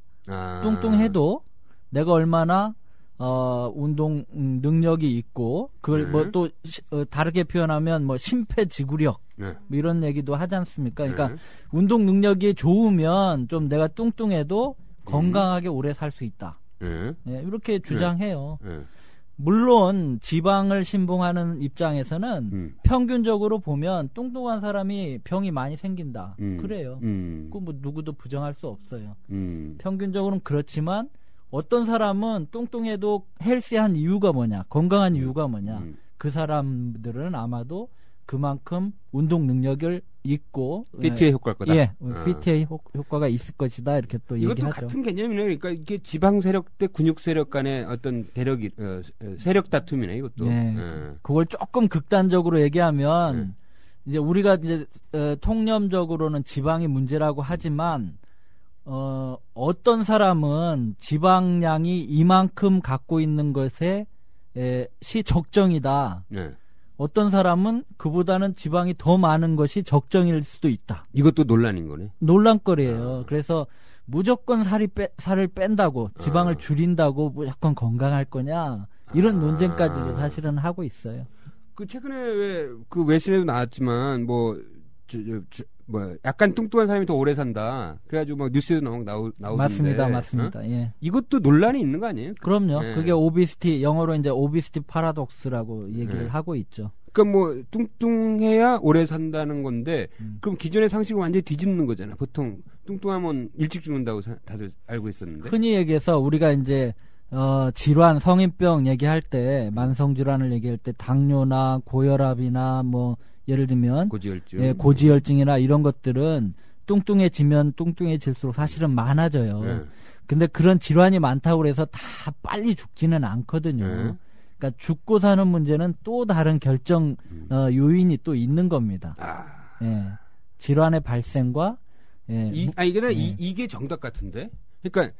[SPEAKER 2] 뚱뚱해도 내가 얼마나 운동 능력이 있고 그걸 뭐 또 다르게 표현하면 뭐 심폐지구력 뭐 이런 얘기도 하지 않습니까? 그러니까 운동 능력이 좋으면 좀 내가 뚱뚱해도 건강하게 오래 살 수 있다. 이렇게 주장해요. 물론 지방을 신봉하는 입장에서는 평균적으로 보면 뚱뚱한 사람이 병이 많이 생긴다. 그래요. 그 뭐 누구도 부정할 수 없어요. 평균적으로는 그렇지만 어떤 사람은 뚱뚱해도 헬시한 이유가 뭐냐, 건강한 이유가 뭐냐. 그 사람들은 아마도 그만큼 운동 능력을 있고
[SPEAKER 1] PT의 효과일 거다.
[SPEAKER 2] PT의 효과가 있을 것이다. 이렇게 또
[SPEAKER 1] 이것도
[SPEAKER 2] 얘기하죠.
[SPEAKER 1] 같은 개념이네요. 그러니까 이게 지방 세력 대 근육 세력 간의 어떤 대력이 세력 다툼이네 이것도.
[SPEAKER 2] 그걸 조금 극단적으로 얘기하면 이제 우리가 이제 통념적으로는 지방이 문제라고 하지만 어떤 사람은 지방량이 이만큼 갖고 있는 것에 시 적정이다. 어떤 사람은 그보다는 지방이 더 많은 것이 적정일 수도 있다.
[SPEAKER 1] 이것도 논란인 거네.
[SPEAKER 2] 논란거리예요. 그래서 무조건 살을 뺀다고 지방을 줄인다고 무조건 건강할 거냐 이런 논쟁까지도 사실은 하고 있어요.
[SPEAKER 1] 그 최근에 왜 그 외신에도 나왔지만 뭐 약간 뚱뚱한 사람이 더 오래 산다. 그래가지고 막 뉴스에도 나오던데.
[SPEAKER 2] 맞습니다. 예.
[SPEAKER 1] 이것도 논란이 있는 거 아니에요?
[SPEAKER 2] 그럼요. 그게 오비시티 영어로 이제 오비시티 파라독스라고 얘기를 하고 있죠.
[SPEAKER 1] 그러니까 뭐 뚱뚱해야 오래 산다는 건데 그럼 기존의 상식을 완전히 뒤집는 거잖아. 보통 뚱뚱하면 일찍 죽는다고 다들 알고 있었는데.
[SPEAKER 2] 흔히 얘기해서 우리가 이제 질환, 성인병 얘기할 때 만성 질환을 얘기할 때 당뇨나 고혈압이나 뭐 예를 들면
[SPEAKER 1] 고지혈증,
[SPEAKER 2] 예, 고지혈증이나 이런 것들은 뚱뚱해지면 뚱뚱해질수록 사실은 많아져요.
[SPEAKER 1] 네.
[SPEAKER 2] 근데 그런 질환이 많다고 해서 다 빨리 죽지는 않거든요.
[SPEAKER 1] 네.
[SPEAKER 2] 그러니까 죽고 사는 문제는 또 다른 결정 요인이 또 있는 겁니다. 예. 질환의 발생과 예.
[SPEAKER 1] 이게 정답 같은데. 그러니까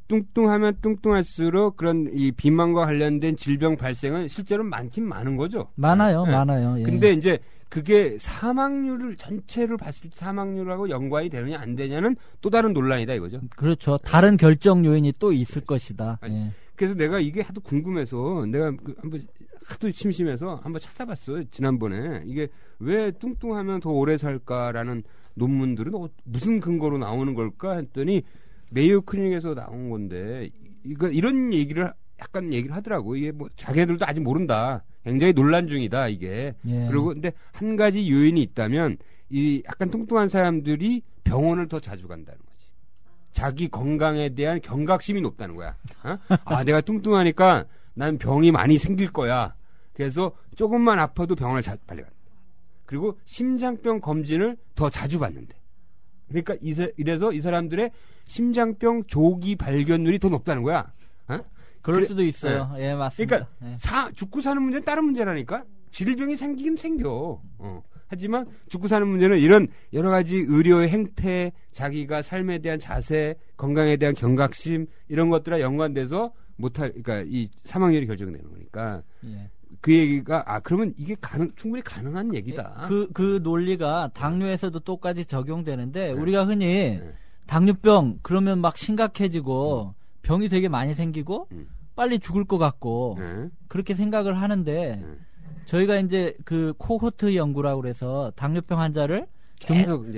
[SPEAKER 1] 뚱뚱하면 뚱뚱할수록 그런 이 비만과 관련된 질병 발생은 실제로 많긴 많은 거죠.
[SPEAKER 2] 많아요,
[SPEAKER 1] 네.
[SPEAKER 2] 많아요. 예.
[SPEAKER 1] 근데 이제 그게 사망률을 전체를 봤을 때 사망률하고 연관이 되느냐 안 되냐는 또 다른 논란이다 이거죠.
[SPEAKER 2] 그렇죠. 다른 결정 요인이 또 있을 것이다.
[SPEAKER 1] 아니,
[SPEAKER 2] 예.
[SPEAKER 1] 그래서 내가 이게 하도 궁금해서 내가 한번 하도 심심해서 한번 찾아봤어요. 지난번에 이게 왜 뚱뚱하면 더 오래 살까라는 논문들은 무슨 근거로 나오는 걸까 했더니 메이오 클리닉에서 나온 건데 이런 얘기를 약간 얘기를 하더라고. 이게 뭐 자기네들도 아직 모른다. 굉장히 논란 중이다 이게.
[SPEAKER 2] 예.
[SPEAKER 1] 그리고 근데 한 가지 요인이 있다면 이 약간 뚱뚱한 사람들이 병원을 더 자주 간다는 거지. 자기 건강에 대한 경각심이 높다는 거야. 아 내가 뚱뚱하니까 난 병이 많이 생길 거야. 그래서 조금만 아파도 병원을 빨리 간다. 그리고 심장병 검진을 더 자주 받는데. 그러니까 이래서 이 사람들의 심장병 조기 발견률이 더 높다는 거야.
[SPEAKER 2] 그럴 수도 있어요. 예, 맞습니다.
[SPEAKER 1] 그러니까 죽고 사는 문제는 다른 문제라니까. 질병이 생기긴 생겨. 하지만 죽고 사는 문제는 이런 여러 가지 의료의 행태, 자기가 삶에 대한 자세, 건강에 대한 경각심 이런 것들과 연관돼서 그러니까 이 사망률이 결정되는 거니까.
[SPEAKER 2] 예.
[SPEAKER 1] 그 얘기가 그러면 이게 충분히 가능한 얘기다.
[SPEAKER 2] 그 논리가 당뇨에서도 똑같이 적용되는데 우리가 흔히 당뇨병 그러면 막 심각해지고 병이 되게 많이 생기고 빨리 죽을 것 같고 그렇게 생각을 하는데 저희가 이제 그 코호트 연구라고 그래서 당뇨병 환자를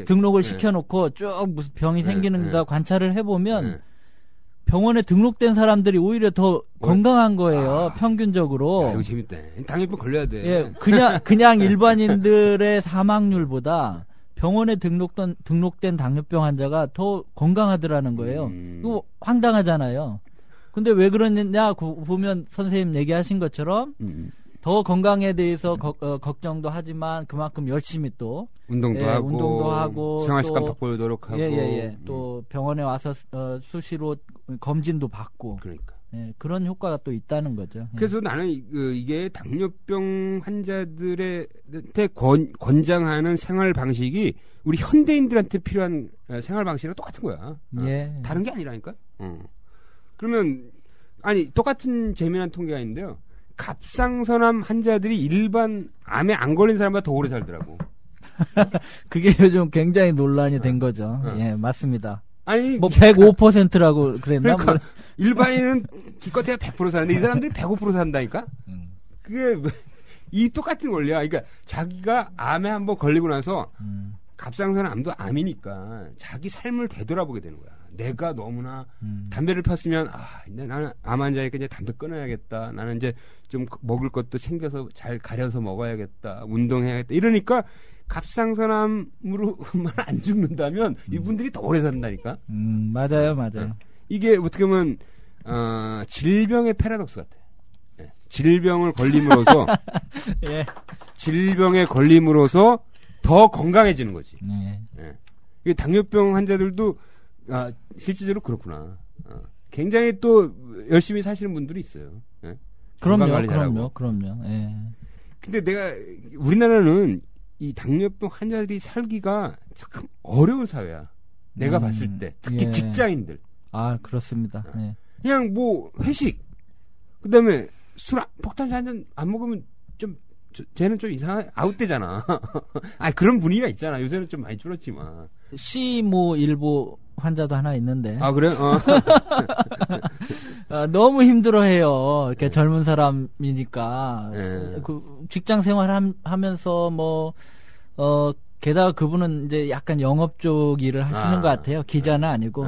[SPEAKER 2] 등록을 시켜놓고 쭉 무슨 병이 생기는가 관찰을 해보면 병원에 등록된 사람들이 오히려 더 건강한 거예요. 평균적으로.
[SPEAKER 1] 야, 이거 재밌다. 당뇨병 걸려야 돼.
[SPEAKER 2] 예, 그냥 일반인들의 사망률보다 병원에 등록된 당뇨병 환자가 더 건강하더라는 거예요. 이거 황당하잖아요. 근데 왜 그러냐 보면 선생님 얘기하신 것처럼 더 건강에 대해서 걱정도 하지만 그만큼 열심히 또
[SPEAKER 1] 운동도 하고 생활습관 바꾸려 노력하고
[SPEAKER 2] 또 병원에 와서 수시로 검진도 받고
[SPEAKER 1] 그러니까
[SPEAKER 2] 그런 효과가 또 있다는 거죠.
[SPEAKER 1] 그래서 나는 이게 당뇨병 환자들한테 권장하는 생활 방식이 우리 현대인들한테 필요한 생활 방식이랑 똑같은 거야. 다른 게 아니라니까. 그러면 똑같은 재미난 통계가 있는데요. 갑상선암 환자들이 일반 암에 안 걸린 사람보다 더 오래 살더라고.
[SPEAKER 2] 그게 요즘 굉장히 논란이 된 거죠. 예, 맞습니다.
[SPEAKER 1] 아니,
[SPEAKER 2] 뭐 105%라고 그랬나?
[SPEAKER 1] 그러니까 일반인은 기껏해야 100% 사는데 이 사람들이 105% 산다니까? 그게 이 똑같은 원리야. 그러니까 자기가 암에 한번 걸리고 나서 갑상선암도 암이니까 자기 삶을 되돌아보게 되는 거야. 내가 너무나 담배를 폈으면 이제 나는 암 환자니까 이제 담배 끊어야겠다. 나는 이제 좀 먹을 것도 챙겨서 잘 가려서 먹어야겠다. 운동해야겠다. 이러니까 갑상선암으로만 안 죽는다면 이분들이 더 오래 산다니까.
[SPEAKER 2] 맞아요.
[SPEAKER 1] 이게 어떻게 보면 질병의 패러독스 같아. 질병을 걸림으로써 질병에 걸림으로써 더 건강해지는 거지. 이게 당뇨병 환자들도 실질적으로 그렇구나. 굉장히 또 열심히 사시는 분들이 있어요.
[SPEAKER 2] 그럼요.
[SPEAKER 1] 근데 우리나라는 이 당뇨병 환자들이 살기가 참 어려운 사회야. 내가 봤을 때. 특히 직장인들.
[SPEAKER 2] 그렇습니다.
[SPEAKER 1] 그냥 뭐 회식, 그다음에 폭탄주 한 잔 안 먹으면 쟤는 좀 이상한 아웃되잖아. 그런 분위기가 있잖아. 요새는 좀 많이 줄었지만.
[SPEAKER 2] 시모 일부 환자도 하나 있는데.
[SPEAKER 1] 그래?
[SPEAKER 2] 너무 힘들어해요. 이렇게 젊은 사람이니까 그 직장 생활하면서 게다가 그분은 이제 약간 영업 쪽 일을 하시는 것 같아요. 기자는 아니고.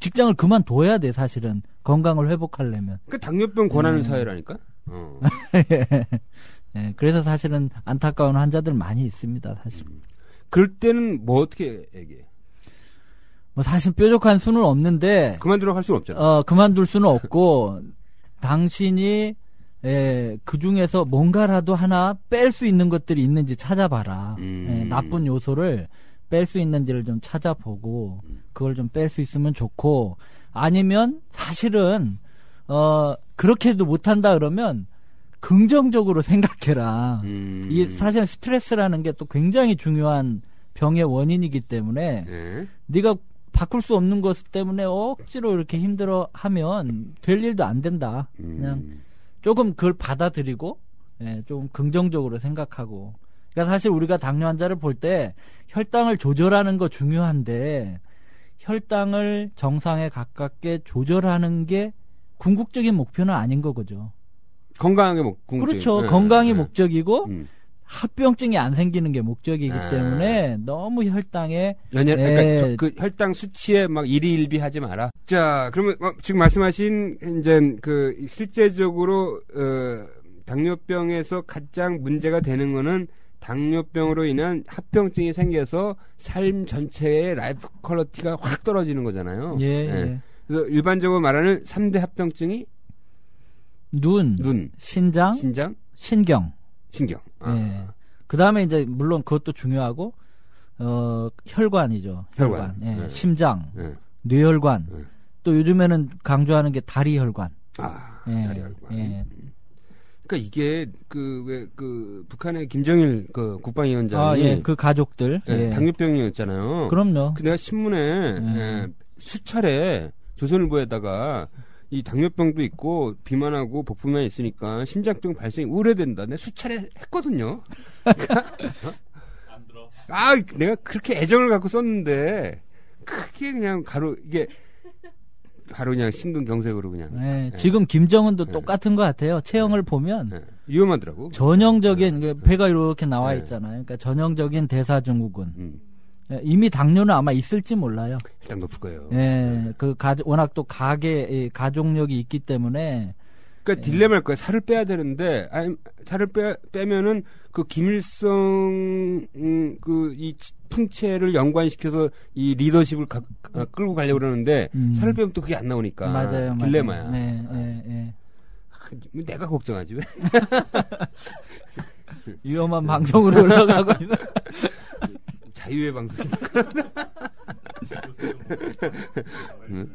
[SPEAKER 2] 직장을 그만둬야 돼 사실은 건강을 회복하려면.
[SPEAKER 1] 그 당뇨병 권하는 사회라니까.
[SPEAKER 2] 예, 그래서 사실은 안타까운 환자들 많이 있습니다, 사실.
[SPEAKER 1] 그럴 때는 뭐 어떻게 얘기해?
[SPEAKER 2] 뭐 사실 뾰족한 수는 없는데
[SPEAKER 1] 그만두라고 할 수는 없잖아.
[SPEAKER 2] 그만둘 수는 없고 당신이 그 중에서 뭔가라도 하나 뺄 수 있는 것들이 있는지 찾아봐라. 나쁜 요소를 뺄 수 있는지를 좀 찾아보고 그걸 좀 뺄 수 있으면 좋고, 아니면 사실은 그렇게도 못한다 그러면 긍정적으로 생각해라. 이게 사실 스트레스라는 게 또 굉장히 중요한 병의 원인이기 때문에 네가 바꿀 수 없는 것 때문에 억지로 이렇게 힘들어하면 될 일도 안 된다. 그냥 조금 그걸 받아들이고 좀 긍정적으로 생각하고. 그러니까 사실 우리가 당뇨 환자를 볼 때 혈당을 조절하는 거 중요한데 혈당을 정상에 가깝게 조절하는 게 궁극적인 목표는 아닌 거죠.
[SPEAKER 1] 건강하게
[SPEAKER 2] 그렇죠. 건강이 목적이고 합병증이 안 생기는 게 목적이기 때문에 너무 혈당에
[SPEAKER 1] 그러니까 그 혈당 수치에 막 일희일비하지 마라. 자, 그러면 지금 말씀하신 이제 그 실제적으로 당뇨병에서 가장 문제가 되는 거는 당뇨병으로 인한 합병증이 생겨서 삶 전체의 라이프 퀄리티가 확 떨어지는 거잖아요.
[SPEAKER 2] 예.
[SPEAKER 1] 그래서 일반적으로 말하는 3대 합병증이 눈, 신장, 신경.
[SPEAKER 2] 예. 그 다음에 이제 물론 그것도 중요하고 혈관이죠. 혈관. 예. 심장, 뇌혈관. 또 요즘에는 강조하는 게 다리혈관.
[SPEAKER 1] 다리혈관. 예. 그러니까 이게 북한의 김정일 그 국방위원장이
[SPEAKER 2] 그 가족들
[SPEAKER 1] 당뇨병이었잖아요.
[SPEAKER 2] 그럼요.
[SPEAKER 1] 내가 신문에 수차례 조선일보에다가 이 당뇨병도 있고 비만하고 복부만 있으니까 심장병 발생이 우려된다. 내가 수차례 했거든요. 안 들어. 내가 그렇게 애정을 갖고 썼는데 그게 그냥 바로 그냥 심근경색으로 그냥.
[SPEAKER 2] 지금 김정은도 똑같은 것 같아요. 체형을 보면
[SPEAKER 1] 위험하더라고.
[SPEAKER 2] 전형적인 배가 이렇게 나와 있잖아요. 그러니까 전형적인 대사증후군. 이미 당뇨는 아마 있을지 몰라요.
[SPEAKER 1] 일단 높을 거예요.
[SPEAKER 2] 워낙 또 가족력이 있기 때문에.
[SPEAKER 1] 그러니까 딜레마일 거예요. 살을 빼야 되는데, 살을 빼면은 그 김일성 이 풍채를 연관시켜서 이 리더십을 끌고 가려고 그러는데 살을 빼면 또 그게 안 나오니까.
[SPEAKER 2] 맞아요.
[SPEAKER 1] 딜레마야. 내가 걱정하지 왜?
[SPEAKER 2] 위험한 방송으로 올라가고 있는.
[SPEAKER 1] 자유의 방송이다.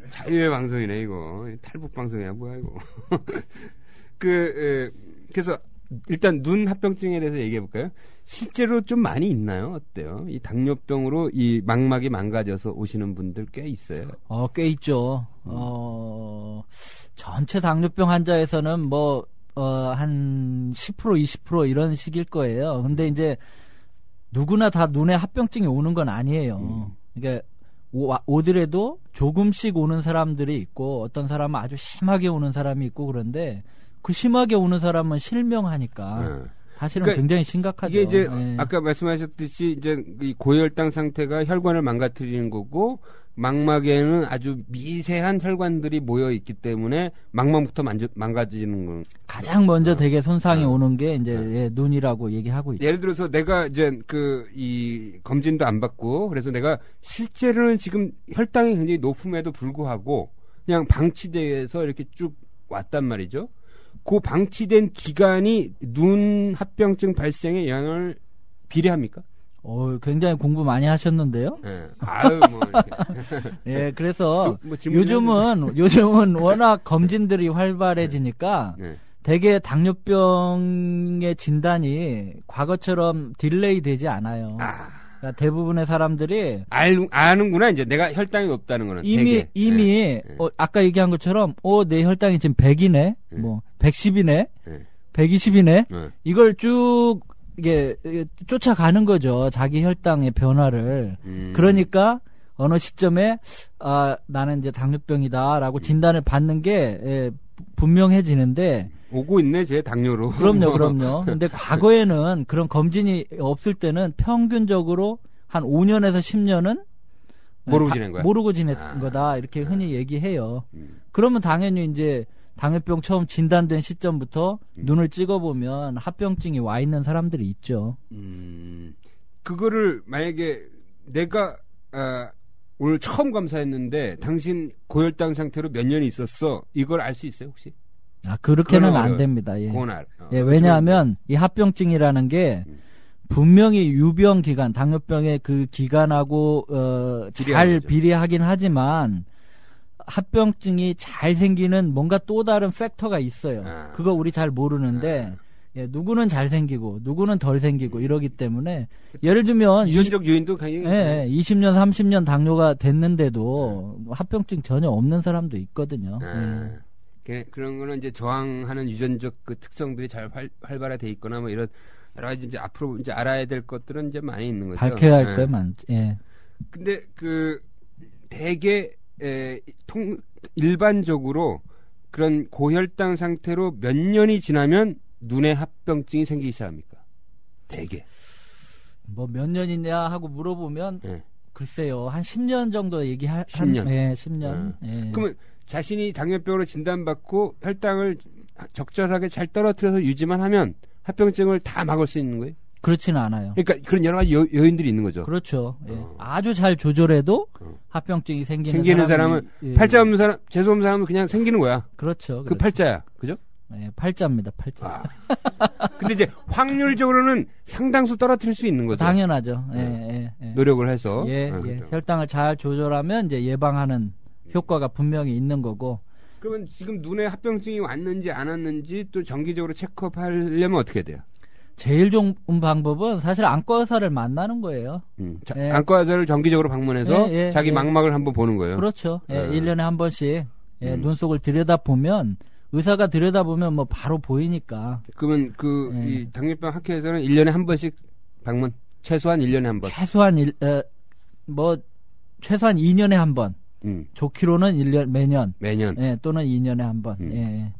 [SPEAKER 1] 자유의 방송이네 이거. 탈북 방송이야 뭐야 이거. 그래서 일단 눈 합병증에 대해서 얘기해 볼까요? 실제로 좀 많이 있나요? 어때요? 이 당뇨병으로 이 망막이 망가져서 오시는 분들 꽤 있어요.
[SPEAKER 2] 꽤 있죠. 전체 당뇨병 환자에서는 한 10% 20% 이런 식일 거예요. 근데 이제 누구나 다 눈에 합병증이 오는 건 아니에요. 그러니까 오더라도 조금씩 오는 사람들이 있고 어떤 사람은 아주 심하게 오는 사람이 있고 그런데 그 심하게 오는 사람은 실명하니까 사실은 그러니까 굉장히 심각하죠.
[SPEAKER 1] 이게 이제 아까 말씀하셨듯이 이제 이 고혈당 상태가 혈관을 망가뜨리는 거고 망막에는 아주 미세한 혈관들이 모여 있기 때문에 망막부터 망가지는 거.
[SPEAKER 2] 가장 먼저 되게 손상이 오는 게 이제 눈이라고 얘기하고 있죠.
[SPEAKER 1] 예를 들어서 내가 이제 이 검진도 안 받고 그래서 내가 실제로는 지금 혈당이 굉장히 높음에도 불구하고 그냥 방치돼서 이렇게 쭉 왔단 말이죠. 그 방치된 기간이 눈 합병증 발생에 영향을 비례합니까?
[SPEAKER 2] 굉장히 공부 많이 하셨는데요.
[SPEAKER 1] 이렇게.
[SPEAKER 2] 그래서 요즘은 워낙 검진들이 활발해지니까 대개 당뇨병의 진단이 과거처럼 딜레이 되지 않아요. 그러니까 대부분의 사람들이
[SPEAKER 1] 아는구나. 이제 내가 혈당이 높다는 거는
[SPEAKER 2] 이미 아까 얘기한 것처럼 내 혈당이 지금 100이네, 110이네, 120이네. 이걸 쭉 이게 쫓아가는 거죠. 자기 혈당의 변화를. 그러니까 어느 시점에 나는 이제 당뇨병이다라고 진단을 받는 게 분명해지는데
[SPEAKER 1] 오고 있네, 제 당뇨로.
[SPEAKER 2] 그럼요. 근데 과거에는 그런 검진이 없을 때는 평균적으로 한 5년에서 10년은
[SPEAKER 1] 모르고 지낸 거야.
[SPEAKER 2] 모르고 지낸 거다. 이렇게 흔히 얘기해요. 그러면 당연히 이제 당뇨병 처음 진단된 시점부터 눈을 찍어보면 합병증이 와 있는 사람들이 있죠.
[SPEAKER 1] 그거를 만약에 내가 오늘 처음 검사했는데 당신 고혈당 상태로 몇 년이 있었어. 이걸 알 수 있어요 혹시?
[SPEAKER 2] 그렇게는 안 됩니다. 예. 왜냐하면 이 합병증이라는 게 분명히 유병 기간, 당뇨병의 그 기간하고 잘 비례하긴 하지만 합병증이 잘 생기는 뭔가 또 다른 팩터가 있어요. 그거 우리 잘 모르는데 예, 누구는 잘 생기고 누구는 덜 생기고 이러기 때문에 예를 들면
[SPEAKER 1] 유전적 요인도 굉장히
[SPEAKER 2] 20년, 30년 당뇨가 됐는데도 합병증 전혀 없는 사람도 있거든요.
[SPEAKER 1] 그런 거는 이제 저항하는 유전적 그 특성들이 잘 활발화돼 있거나 뭐 이런 여러 가지 이제 앞으로 이제 알아야 될 것들은 이제 많이 있는 거죠.
[SPEAKER 2] 밝혀야 할 거 많죠. 예.
[SPEAKER 1] 근데 그 대개 일반적으로 그런 고혈당 상태로 몇 년이 지나면 눈에 합병증이 생기기 시작합니까? 대개.
[SPEAKER 2] 뭐 몇 년이냐 하고 물어보면 글쎄요. 한 10년 정도
[SPEAKER 1] 10년.
[SPEAKER 2] 예, 10년. 예.
[SPEAKER 1] 그러면 자신이 당뇨병으로 진단받고 혈당을 적절하게 잘 떨어뜨려서 유지만 하면 합병증을 다 막을 수 있는 거예요?
[SPEAKER 2] 그렇지는 않아요.
[SPEAKER 1] 그러니까 그런 여러 가지 요인들이 있는 거죠.
[SPEAKER 2] 그렇죠. 예. 아주 잘 조절해도 합병증이 생기는
[SPEAKER 1] 사람은 팔자 없는 사람, 재수 없는 사람은 그냥 생기는 거야.
[SPEAKER 2] 그렇죠.
[SPEAKER 1] 그 팔자야. 그죠?
[SPEAKER 2] 예, 팔자입니다. 팔자.
[SPEAKER 1] 근데 이제 확률적으로는 상당수 떨어뜨릴 수 있는 거죠.
[SPEAKER 2] 당연하죠.
[SPEAKER 1] 노력을 해서.
[SPEAKER 2] 그렇죠. 혈당을 잘 조절하면 이제 예방하는 효과가 분명히 있는 거고.
[SPEAKER 1] 그러면 지금 눈에 합병증이 왔는지 안 왔는지 또 정기적으로 체크업하려면 어떻게 돼요? 제일
[SPEAKER 2] 좋은 방법은 사실 안과 의사를 만나는 거예요.
[SPEAKER 1] 안과 의사를 정기적으로 방문해서 자기 망막을 한번 보는 거예요.
[SPEAKER 2] 그렇죠. 1년에 한 번씩 눈속을 들여다보면 의사가 들여다보면 뭐 바로 보이니까.
[SPEAKER 1] 그러면 이 당뇨병 학회에서는 1년에 한 번씩 방문, 최소한 1년에 한 번.
[SPEAKER 2] 최소한 2년에 한 번. 좋기로는 1년 매년. 예, 또는 2년에 한 번. 예.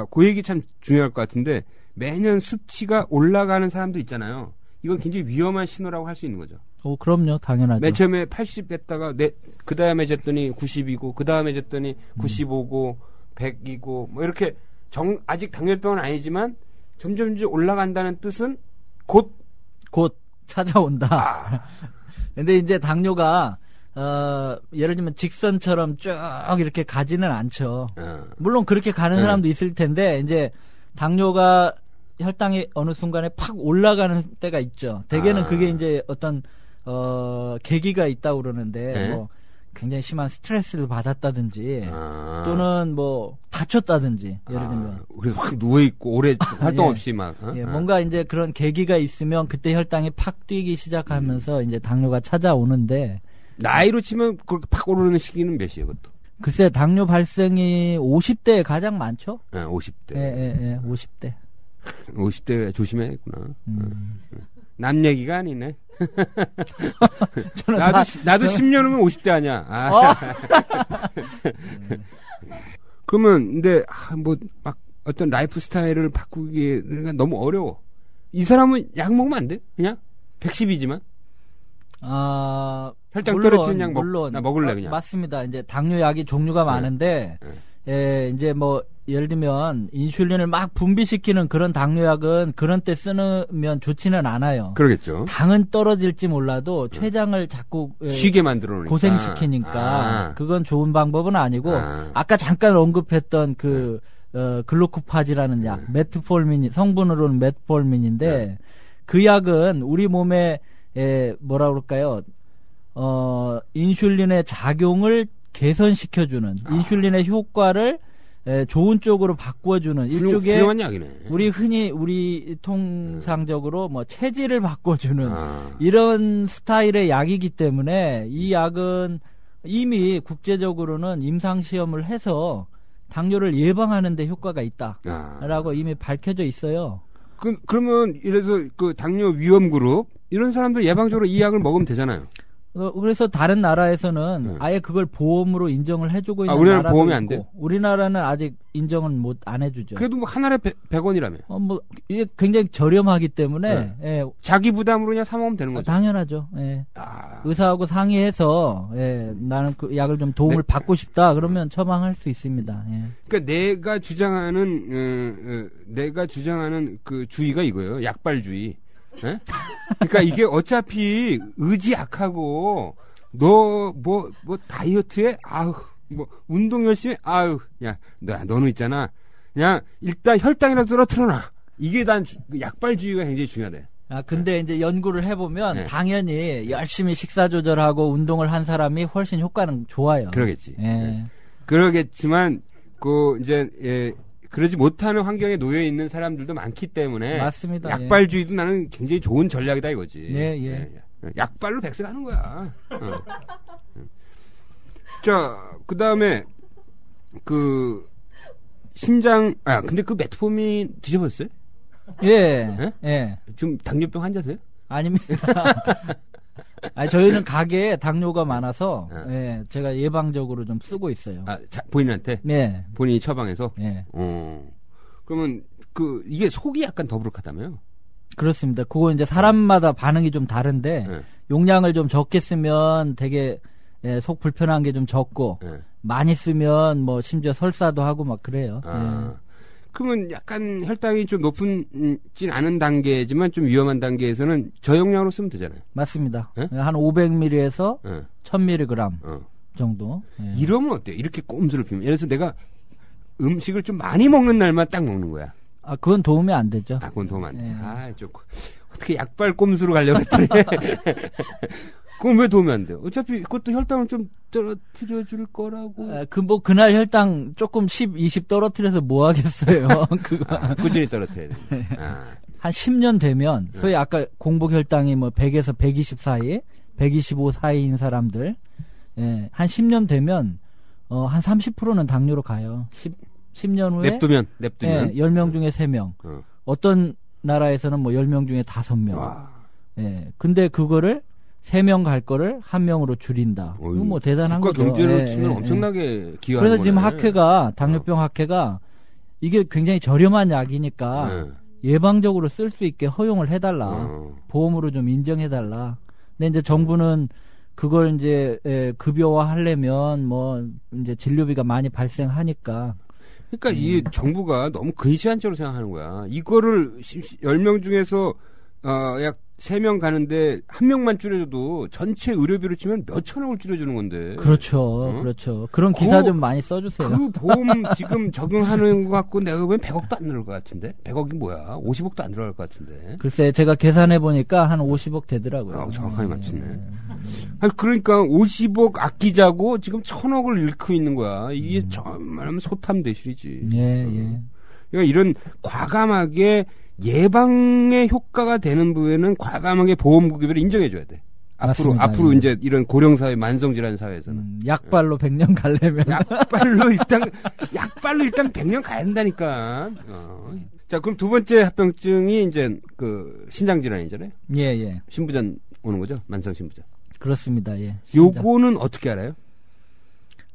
[SPEAKER 1] 그 얘기 참 중요할 것 같은데 매년 수치가 올라가는 사람도 있잖아요. 이건 굉장히 위험한 신호라고 할 수 있는 거죠.
[SPEAKER 2] 그럼요. 당연하죠.
[SPEAKER 1] 맨 처음에 80 했다가 그 다음에 쟀더니 90이고 그 다음에 쟀더니 95고 100이고 뭐 이렇게 아직 당뇨병은 아니지만 점점 올라간다는 뜻은 곧
[SPEAKER 2] 찾아온다. 근데 이제 당뇨가 예를 들면 직선처럼 쭉 이렇게 가지는 않죠. 물론 그렇게 가는 사람도 있을 텐데 이제 당뇨가 혈당이 어느 순간에 팍 올라가는 때가 있죠. 대개는 그게 이제 어떤 계기가 있다고 그러는데 뭐 굉장히 심한 스트레스를 받았다든지 또는 뭐 다쳤다든지 예를 들면
[SPEAKER 1] 그래서 확 누워 있고 오래 활동 없이 막
[SPEAKER 2] 뭔가 이제 그런 계기가 있으면 그때 혈당이 팍 뛰기 시작하면서 이제 당뇨가 찾아오는데
[SPEAKER 1] 나이로 치면 그렇게 팍 오르는 시기는 몇이에요, 그것도?
[SPEAKER 2] 글쎄 당뇨 발생이 50대에 가장 많죠?
[SPEAKER 1] 50대.
[SPEAKER 2] 예, 50대.
[SPEAKER 1] 50대 조심해야겠구나. 남 얘기가 아니네. 나도 10년 후면 50대 아니야. 그러면 근데 뭐 막 어떤 라이프 스타일을 바꾸기가 너무 어려워. 이 사람은 약 먹으면 안 돼? 그냥 110이지만. 혈당 떨어지는 약 나 먹을래 그냥.
[SPEAKER 2] 맞습니다. 이제 당뇨약이 종류가 많은데 이제 뭐 예를 들면 인슐린을 막 분비시키는 그런 당뇨약은 그런 때 쓰면 좋지는 않아요.
[SPEAKER 1] 그러겠죠.
[SPEAKER 2] 당은 떨어질지 몰라도 췌장을 자꾸
[SPEAKER 1] 쉬게 만들어 놓으니까
[SPEAKER 2] 고생시키니까 그건 좋은 방법은 아니고 아까 잠깐 언급했던 그 글루코파지라는 약, 메트폴민 성분으로는 메트폴민인데 그 약은 우리 몸에 뭐라 그럴까요? 인슐린의 작용을 개선시켜주는 인슐린의 효과를 좋은 쪽으로 바꿔주는 일종의
[SPEAKER 1] 훌륭한 약이네.
[SPEAKER 2] 우리 통상적으로 뭐 체질을 바꿔주는 이런 스타일의 약이기 때문에 이 약은 이미 국제적으로는 임상시험을 해서 당뇨를 예방하는 데 효과가 있다라고 이미 밝혀져 있어요.
[SPEAKER 1] 그러면 이래서 그 당뇨 위험 그룹 이런 사람들 예방적으로 이 약을 먹으면 되잖아요.
[SPEAKER 2] 그래서 다른 나라에서는 아예 그걸 보험으로 인정을 해주고 있는
[SPEAKER 1] 우리나라는
[SPEAKER 2] 나라도
[SPEAKER 1] 보험이
[SPEAKER 2] 있고,
[SPEAKER 1] 안 돼요?
[SPEAKER 2] 우리나라는 아직 인정은 안 해주죠.
[SPEAKER 1] 그래도 뭐 한 알에 100원이라며.
[SPEAKER 2] 뭐 이게 굉장히 저렴하기 때문에
[SPEAKER 1] 네.
[SPEAKER 2] 예,
[SPEAKER 1] 자기 부담으로 그냥 사 먹으면 되는 거죠.
[SPEAKER 2] 당연하죠. 예. 의사하고 상의해서 나는 그 약을 좀 도움을 받고 싶다 그러면 처방할 수 있습니다. 예.
[SPEAKER 1] 그러니까 내가 주장하는 그 주의가 이거예요. 약발주의. 예? 그러니까 이게 어차피 의지 약하고 너 뭐 다이어트에 뭐 운동 열심히 야 너는 있잖아. 그냥 일단 혈당이라도 떨어뜨려놔. 이게 난 약발주의가 굉장히 중요하대.
[SPEAKER 2] 근데 이제 연구를 해보면
[SPEAKER 1] 네.
[SPEAKER 2] 당연히 열심히 식사 조절하고 운동을 한 사람이 훨씬 효과는 좋아요.
[SPEAKER 1] 그러겠지.
[SPEAKER 2] 예.
[SPEAKER 1] 네. 그러겠지만 이제 그러지 못하는 환경에 놓여 있는 사람들도 많기 때문에
[SPEAKER 2] 맞습니다.
[SPEAKER 1] 약발주의도 나는 굉장히 좋은 전략이다 이거지.
[SPEAKER 2] 예.
[SPEAKER 1] 약발로 백색하는 거야. 자, 그다음에 신장 근데 그 메트포민 드셔보셨어요?
[SPEAKER 2] 예.
[SPEAKER 1] 예?
[SPEAKER 2] 예.
[SPEAKER 1] 지금 당뇨병 환자세요?
[SPEAKER 2] 아닙니다. 저희는 가게에 당뇨가 많아서 제가 예방적으로 좀 쓰고 있어요.
[SPEAKER 1] 본인한테?
[SPEAKER 2] 네.
[SPEAKER 1] 본인이 처방해서?
[SPEAKER 2] 네.
[SPEAKER 1] 그러면 이게 속이 약간 더부룩하다며요?
[SPEAKER 2] 그렇습니다. 그거 이제 사람마다 반응이 좀 다른데 용량을 좀 적게 쓰면 되게 속 불편한 게 좀 적고 많이 쓰면 뭐 심지어 설사도 하고 막 그래요.
[SPEAKER 1] 그러면 약간 혈당이 좀 높진 않은 단계지만 좀 위험한 단계에서는 저용량으로 쓰면 되잖아요.
[SPEAKER 2] 맞습니다.
[SPEAKER 1] 네?
[SPEAKER 2] 한 500ml에서 1000mg 정도.
[SPEAKER 1] 이러면 어때요? 이렇게 꼼수를 피우면. 예를 들어서 내가 음식을 좀 많이 먹는 날만 딱 먹는 거야.
[SPEAKER 2] 그건 도움이 안 되죠.
[SPEAKER 1] 그건 도움 안 돼. 어떻게 약발 꼼수로 가려고 했더니. 그건 왜 도움이 안 돼요? 어차피 그것도 혈당을 좀 떨어뜨려줄 거라고.
[SPEAKER 2] 그날 혈당 조금 10, 20 떨어뜨려서 뭐 하겠어요. 그거.
[SPEAKER 1] 꾸준히 떨어뜨려야 돼.
[SPEAKER 2] 한 10년 되면, 소위 아까 공복 혈당이 뭐 100에서 120 사이, 125 사이인 사람들, 한 10년 되면, 한 30%는 당뇨로 가요. 10년 후에.
[SPEAKER 1] 냅두면.
[SPEAKER 2] 10명 중에 3명. 어떤 나라에서는 뭐 10명 중에 5명. 근데 그거를 3명 갈 거를 1명으로 줄인다. 이거 뭐 대단한 거죠.
[SPEAKER 1] 국가 경제로 치면 엄청나게 기여하는
[SPEAKER 2] 그래서 지금
[SPEAKER 1] 거네.
[SPEAKER 2] 학회가 당뇨병 학회가 이게 굉장히 저렴한 약이니까 예방적으로 쓸 수 있게 허용을 해달라. 보험으로 좀 인정해달라. 근데 이제 정부는 그걸 이제 급여화 하려면 뭐 이제 진료비가 많이 발생하니까.
[SPEAKER 1] 그러니까 이 정부가 너무 근시안적으로 생각하는 거야. 이거를 10명 중에서 약 3명 가는데 1명만 줄여줘도 전체 의료비로 치면 몇 천억을 줄여주는 건데.
[SPEAKER 2] 그렇죠. 그렇죠. 그런 기사 좀 많이 써주세요.
[SPEAKER 1] 그 보험 지금 적용하는 것 같고 내가 보면 100억도 안 들어갈 것 같은데. 100억이 뭐야? 50억도 안 들어갈 것 같은데.
[SPEAKER 2] 글쎄 제가 계산해보니까 한 50억 되더라고요.
[SPEAKER 1] 정확하게 맞추네. 그러니까 50억 아끼자고 지금 1000억을 잃고 있는 거야. 이게 정말 소탐대실이지. 그러니까 이런 과감하게 예방에 효과가 되는 부분에는 과감하게 보험급여를 인정해줘야 돼. 앞으로 이제 이런 고령사회, 만성질환 사회에서는.
[SPEAKER 2] 약발로 100년 가려면.
[SPEAKER 1] 약발로 일단 100년 가야 된다니까. 자, 그럼 두 번째 합병증이 이제 신장질환이잖아요.
[SPEAKER 2] 예.
[SPEAKER 1] 신부전 오는 거죠? 만성신부전.
[SPEAKER 2] 그렇습니다, 예.
[SPEAKER 1] 요거는 어떻게 알아요?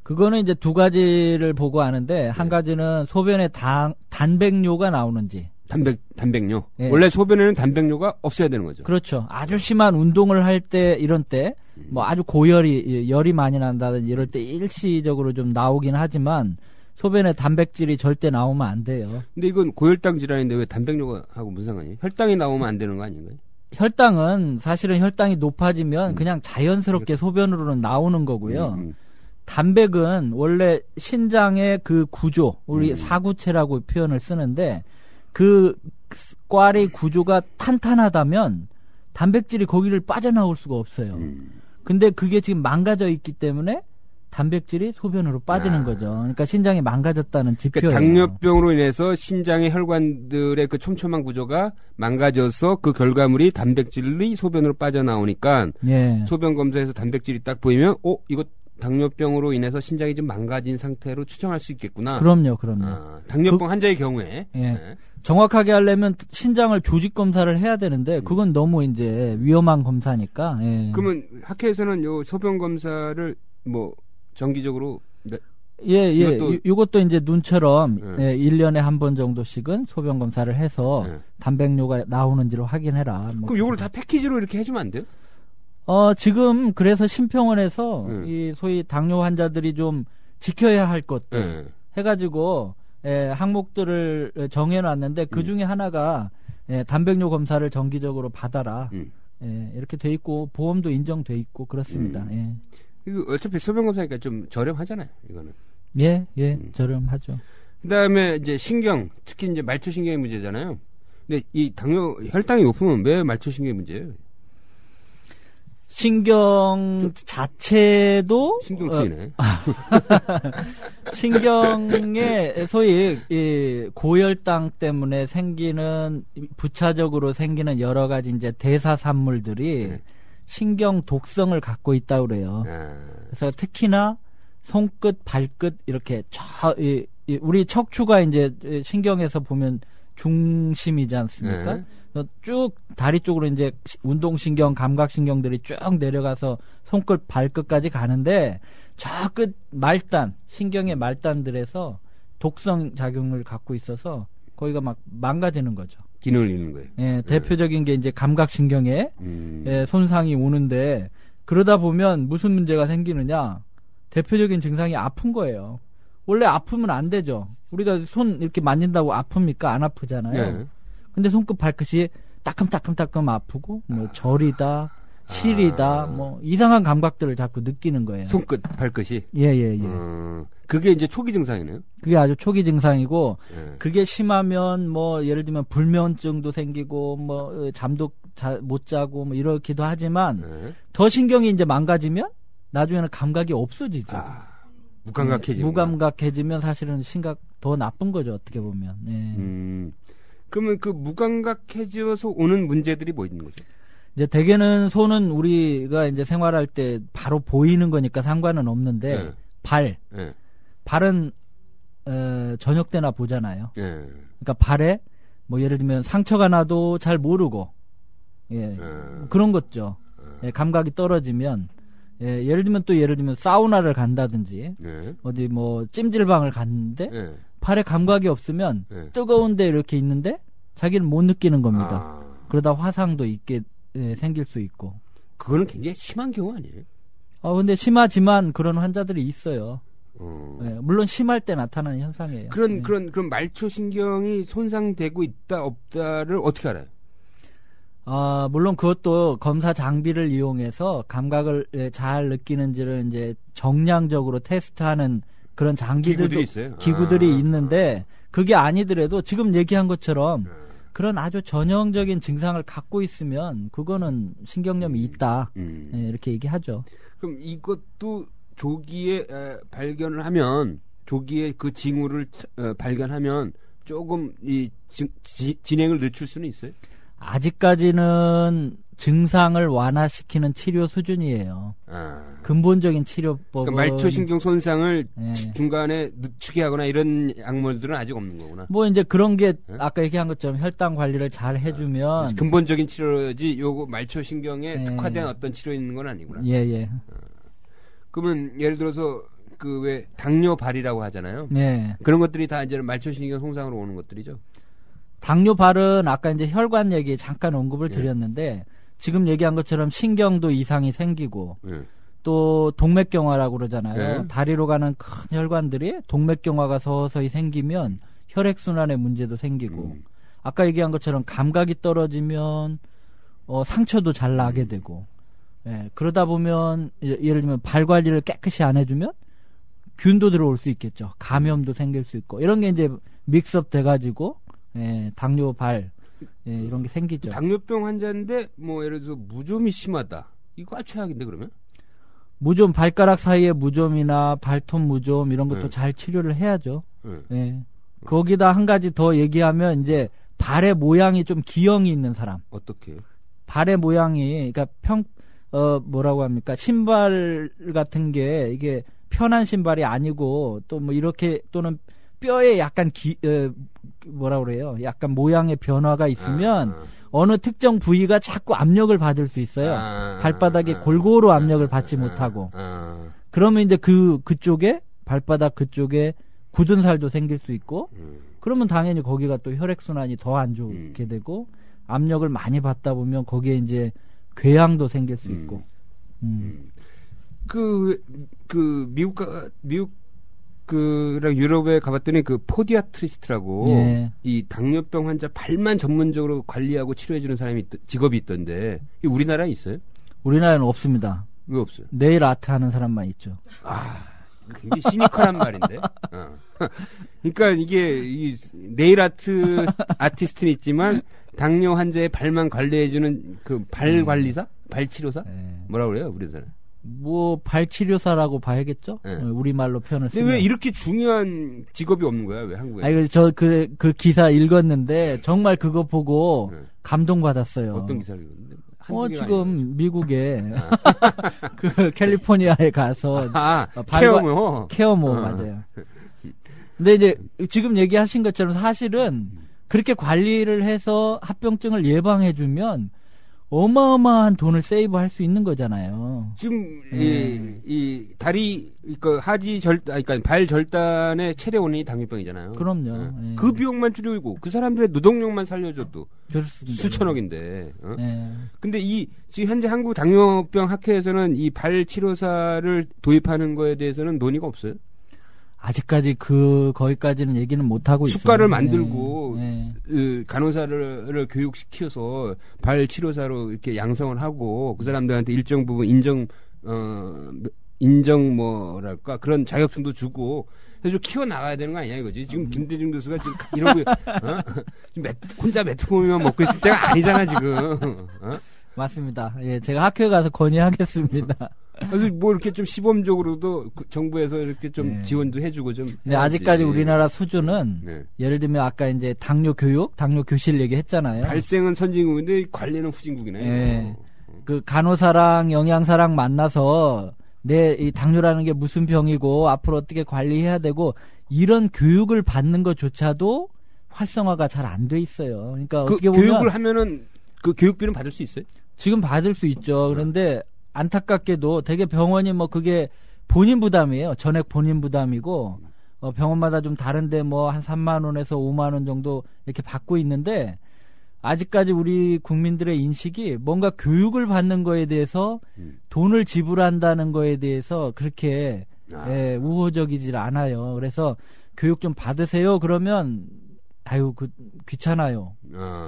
[SPEAKER 2] 그거는 이제 두 가지를 보고 아는데, 한 가지는 소변에 단백뇨가 나오는지.
[SPEAKER 1] 단백뇨. 원래 소변에는 단백뇨가 없어야 되는 거죠.
[SPEAKER 2] 그렇죠. 아주 심한 운동을 할 때, 이런 때, 뭐 아주 열이 많이 난다든지 이럴 때 일시적으로 좀 나오긴 하지만, 소변에 단백질이 절대 나오면 안 돼요.
[SPEAKER 1] 근데 이건 고혈당 질환인데 왜 단백뇨가 하고 무슨 상관이에요? 혈당이 나오면 안 되는 거 아닌가요?
[SPEAKER 2] 혈당은 사실은 혈당이 높아지면 그냥 자연스럽게 소변으로는 나오는 거고요. 단백은 원래 신장의 그 구조, 우리 사구체라고 표현을 쓰는데, 그 꽈리 구조가 탄탄하다면 단백질이 거기를 빠져나올 수가 없어요. 근데 그게 지금 망가져 있기 때문에 단백질이 소변으로 빠지는 거죠. 그러니까 신장이 망가졌다는 지표예요.
[SPEAKER 1] 그러니까 당뇨병으로 인해서 신장의 혈관들의 그 촘촘한 구조가 망가져서 그 결과물이 단백질이 소변으로 빠져나오니까 소변 검사에서 단백질이 딱 보이면 이거 당뇨병으로 인해서 신장이 좀 망가진 상태로 추정할 수 있겠구나.
[SPEAKER 2] 그럼요.
[SPEAKER 1] 당뇨병 환자의 경우에.
[SPEAKER 2] 예.
[SPEAKER 1] 네.
[SPEAKER 2] 정확하게 하려면 신장을 조직 검사를 해야 되는데 그건 너무 이제 위험한 검사니까. 예.
[SPEAKER 1] 그러면 학회에서는 요 소변 검사를 뭐 정기적으로
[SPEAKER 2] 이것도 이제 눈처럼 1년에 한 번 정도씩은 소변 검사를 해서 단백뇨가 나오는지를 확인해라. 뭐
[SPEAKER 1] 그럼 요걸 다 패키지로 이렇게 해주면 안 돼요?
[SPEAKER 2] 지금 그래서 심평원에서 이 소위 당뇨 환자들이 좀 지켜야 할 것들 해가지고 항목들을 정해놨는데 그 중에 하나가 단백뇨 검사를 정기적으로 받아라. 이렇게 돼 있고 보험도 인정돼 있고 그렇습니다.
[SPEAKER 1] 이거 어차피 소변 검사니까 좀 저렴하잖아요. 이거는.
[SPEAKER 2] 저렴하죠.
[SPEAKER 1] 그다음에 이제 신경, 특히 이제 말초신경의 문제잖아요. 근데 이 당뇨 혈당이 높으면 왜 말초신경의 문제예요?
[SPEAKER 2] 신경 자체도
[SPEAKER 1] 신경 쓰이네.
[SPEAKER 2] 신경에 소위 이 고혈당 때문에 생기는 부차적으로 생기는 여러 가지 이제 대사산물들이 신경 독성을 갖고 있다고 그래요. 그래서 특히나 손끝, 발끝 이렇게 우리 척추가 이제 신경에서 보면 중심이지 않습니까? 쭉 다리 쪽으로 이제 운동신경, 감각신경들이 쭉 내려가서 손끝, 발끝까지 가는데 저 끝 말단, 신경의 말단들에서 독성 작용을 갖고 있어서 거기가 막 망가지는 거죠.
[SPEAKER 1] 기능을 잃는 거예요.
[SPEAKER 2] 대표적인 게 이제 감각신경에 손상이 오는데 그러다 보면 무슨 문제가 생기느냐? 대표적인 증상이 아픈 거예요. 원래 아프면 안 되죠. 우리가 손 이렇게 만진다고 아픕니까? 안 아프잖아요. 근데 손끝 발끝이 따끔따끔 아프고 뭐 저리다, 시리다, 뭐 이상한 감각들을 자꾸 느끼는 거예요.
[SPEAKER 1] 손끝 발끝이.
[SPEAKER 2] 그게
[SPEAKER 1] 이제 초기 증상이네요.
[SPEAKER 2] 그게 아주 초기 증상이고 그게 심하면 뭐 예를 들면 불면증도 생기고 뭐 잠도 못 자고 뭐 이렇기도 하지만 더 신경이 이제 망가지면 나중에는 감각이 없어지죠. 무감각해지면 사실은 심각 더 나쁜 거죠. 어떻게 보면.
[SPEAKER 1] 그러면 그 무감각해져서 오는 문제들이 뭐 있는 거죠?
[SPEAKER 2] 이제 대개는 손은 우리가 이제 생활할 때 바로 보이는 거니까 상관은 없는데 발은 저녁 때나 보잖아요. 그러니까 발에 뭐 예를 들면 상처가 나도 잘 모르고 그런 거죠. 감각이 떨어지면 예를 들면 사우나를 간다든지 어디 뭐 찜질방을 갔는데 발에 감각이 없으면 뜨거운데 이렇게 있는데 자기는 못 느끼는 겁니다. 그러다 화상도 있게 생길 수 있고.
[SPEAKER 1] 그거는 굉장히 심한 경우 아니에요?
[SPEAKER 2] 근데 심하지만 그런 환자들이 있어요. 물론 심할 때 나타나는 현상이에요.
[SPEAKER 1] 그런 말초신경이 손상되고 있다 없다를 어떻게 알아요?
[SPEAKER 2] 물론 그것도 검사 장비를 이용해서 감각을 잘 느끼는지를 이제 정량적으로 테스트하는 그런 장비들도 기구들이 있는데 그게 아니더라도 지금 얘기한 것처럼 그런 아주 전형적인 증상을 갖고 있으면 그거는 신경염이 있다. 이렇게 얘기하죠.
[SPEAKER 1] 그럼 이것도 조기에 발견을 하면 조기에 그 징후를 발견하면 조금 이 진행을 늦출 수는 있어요?
[SPEAKER 2] 아직까지는 증상을 완화시키는 치료 수준이에요. 근본적인 치료법은
[SPEAKER 1] 그러니까 말초신경 손상을 중간에 늦추게 하거나 이런 약물들은 아직 없는 거구나.
[SPEAKER 2] 뭐 이제 그런 게 아까 얘기한 것처럼 혈당 관리를 잘 해주면
[SPEAKER 1] 근본적인 치료지 요거 말초신경에 특화된 어떤 치료 있는 건 아니구나.
[SPEAKER 2] 그러면
[SPEAKER 1] 예를 들어서 그 왜 당뇨발이라고 하잖아요. 그런 것들이 다 이제 말초신경 손상으로 오는 것들이죠.
[SPEAKER 2] 당뇨발은 아까 이제 혈관 얘기 잠깐 언급을 드렸는데 지금 얘기한 것처럼 신경도 이상이 생기고 또 동맥경화라고 그러잖아요. 다리로 가는 큰 혈관들이 동맥경화가 서서히 생기면 혈액순환에 문제도 생기고 아까 얘기한 것처럼 감각이 떨어지면 상처도 잘 나게 되고 그러다 보면 예를 들면 발 관리를 깨끗이 안 해주면 균도 들어올 수 있겠죠. 감염도 생길 수 있고 이런 게 이제 믹스업 돼가지고 당뇨발 이런 게 생기죠.
[SPEAKER 1] 당뇨병 환자인데 뭐 예를 들어서 무좀이 심하다. 이거 최악인데 그러면?
[SPEAKER 2] 무좀 발가락 사이에 무좀이나 발톱 무좀 이런 것도 잘 치료를 해야죠. 거기다 한 가지 더 얘기하면 이제 발의 모양이 좀 기형이 있는 사람.
[SPEAKER 1] 어떻게?
[SPEAKER 2] 발의 모양이 그러니까 뭐라고 합니까? 신발 같은 게 이게 편한 신발이 아니고 또 뭐 이렇게 또는 뼈에 약간 뭐라 그래요? 약간 모양의 변화가 있으면 어느 특정 부위가 자꾸 압력을 받을 수 있어요. 발바닥에 골고루 압력을 받지 못하고. 그러면 이제 그쪽에 발바닥 그쪽에 굳은 살도 생길 수 있고 그러면 당연히 거기가 또 혈액순환이 더 안 좋게 되고 압력을 많이 받다 보면 거기에 이제 궤양도 생길 수 있고.
[SPEAKER 1] 미국 유럽에 가봤더니 그 포디아트리스트라고
[SPEAKER 2] 예.
[SPEAKER 1] 이 당뇨병 환자 발만 전문적으로 관리하고 치료해주는 사람이 직업이 있던데 이게 우리나라에 있어요?
[SPEAKER 2] 우리나라는 없습니다.
[SPEAKER 1] 왜 없어요?
[SPEAKER 2] 네일 아트 하는 사람만 있죠.
[SPEAKER 1] 굉장히 시니컬한 말인데. 그러니까 이게 이 네일 아티스트는 있지만 당뇨 환자의 발만 관리해주는 그 발 관리사, 발 치료사, 뭐라 그래요, 우리나라?
[SPEAKER 2] 뭐 발치료사라고 봐야겠죠. 우리 말로 표현을 쓰면.
[SPEAKER 1] 근데 왜 이렇게 중요한 직업이 없는 거야, 왜 한국에?
[SPEAKER 2] 아니 그 기사 읽었는데 정말 그거 보고 감동받았어요.
[SPEAKER 1] 어떤 기사를 읽었는데?
[SPEAKER 2] 지금 미국에 그 캘리포니아에 가서 케어모 맞아요. 근데 이제 지금 얘기하신 것처럼 사실은 그렇게 관리를 해서 합병증을 예방해주면 어마어마한 돈을 세이브할 수 있는 거잖아요.
[SPEAKER 1] 지금 이 다리 그러니까 발 절단의 최대 원인이 당뇨병이잖아요.
[SPEAKER 2] 그럼요.
[SPEAKER 1] 그 비용만 줄이고 그 사람들의 노동력만 살려줘도
[SPEAKER 2] 그렇습니다.
[SPEAKER 1] 수천억인데. 근데 지금 현재 한국 당뇨병 학회에서는 이 발 치료사를 도입하는 거에 대해서는 논의가 없어요?
[SPEAKER 2] 아직까지 거기까지는 얘기는 못 하고 있어요.
[SPEAKER 1] 수가를 만들고 간호사를 교육시켜서 발 치료사로 이렇게 양성을 하고 그 사람들한테 일정 부분 인정 뭐랄까 그런 자격증도 주고 해서 키워 나가야 되는 거 아니야 이거지. 지금 김대중 교수가 지금 이러고 지금 혼자 메트포민만 먹고 있을 때가 아니잖아 지금.
[SPEAKER 2] 맞습니다. 예, 제가 학교에 가서 건의하겠습니다.
[SPEAKER 1] 그래서 뭐 이렇게 좀 시범적으로도 정부에서 이렇게 좀 지원도 해주고 좀.
[SPEAKER 2] 네, 아직까지 우리나라 수준은 예를 들면 아까 이제 당뇨 교육, 당뇨 교실 얘기했잖아요.
[SPEAKER 1] 발생은 선진국인데 관리는 후진국이네.
[SPEAKER 2] 그 간호사랑 영양사랑 만나서 이 당뇨라는 게 무슨 병이고 앞으로 어떻게 관리해야 되고 이런 교육을 받는 것조차도 활성화가 잘 안 돼 있어요. 그러니까 어떻게 보면
[SPEAKER 1] 교육을 하면은 그 교육비는 받을 수 있어요?
[SPEAKER 2] 지금 받을 수 있죠. 그런데 안타깝게도 되게 병원이 뭐 그게 본인 부담이에요. 전액 본인 부담이고 병원마다 좀 다른데 뭐 한 3만 원에서 5만 원 정도 이렇게 받고 있는데 아직까지 우리 국민들의 인식이 뭔가 교육을 받는 거에 대해서 돈을 지불한다는 거에 대해서 그렇게 우호적이질 않아요. 그래서 교육 좀 받으세요. 그러면 귀찮아요.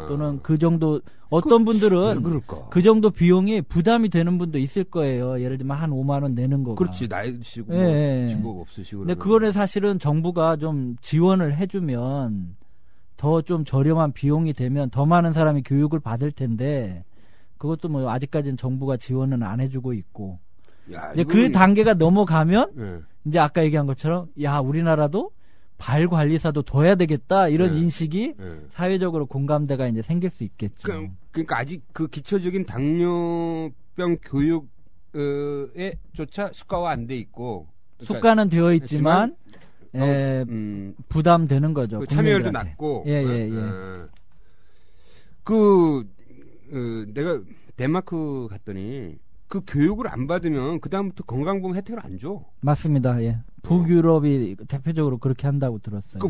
[SPEAKER 2] 또는 그 정도 어떤 분들은 그 정도 비용이 부담이 되는 분도 있을 거예요. 예를 들면 한 5만 원 내는 거가.
[SPEAKER 1] 그렇지. 나이 드시고 직업 없으시고.
[SPEAKER 2] 근데 그거는 사실은 정부가 좀 지원을 해주면 더 좀 저렴한 비용이 되면 더 많은 사람이 교육을 받을 텐데 그것도 뭐 아직까지는 정부가 지원은 안 해주고 있고. 이제 그 단계가 넘어가면 이제 아까 얘기한 것처럼 우리나라도 발 관리사도 더 해야 되겠다 이런 인식이 사회적으로 공감대가 이제 생길 수 있겠죠.
[SPEAKER 1] 그러니까 아직 그 기초적인 당뇨병 교육에조차 수가화 안 돼 있고 그러니까
[SPEAKER 2] 수가는 되어 있지만 부담되는 거죠.
[SPEAKER 1] 참여율도 낮고. 내가 덴마크 갔더니 그 교육을 안 받으면 그다음부터 건강보험 혜택을 안 줘.
[SPEAKER 2] 맞습니다. 예. 북유럽이 대표적으로 그렇게 한다고 들었어요.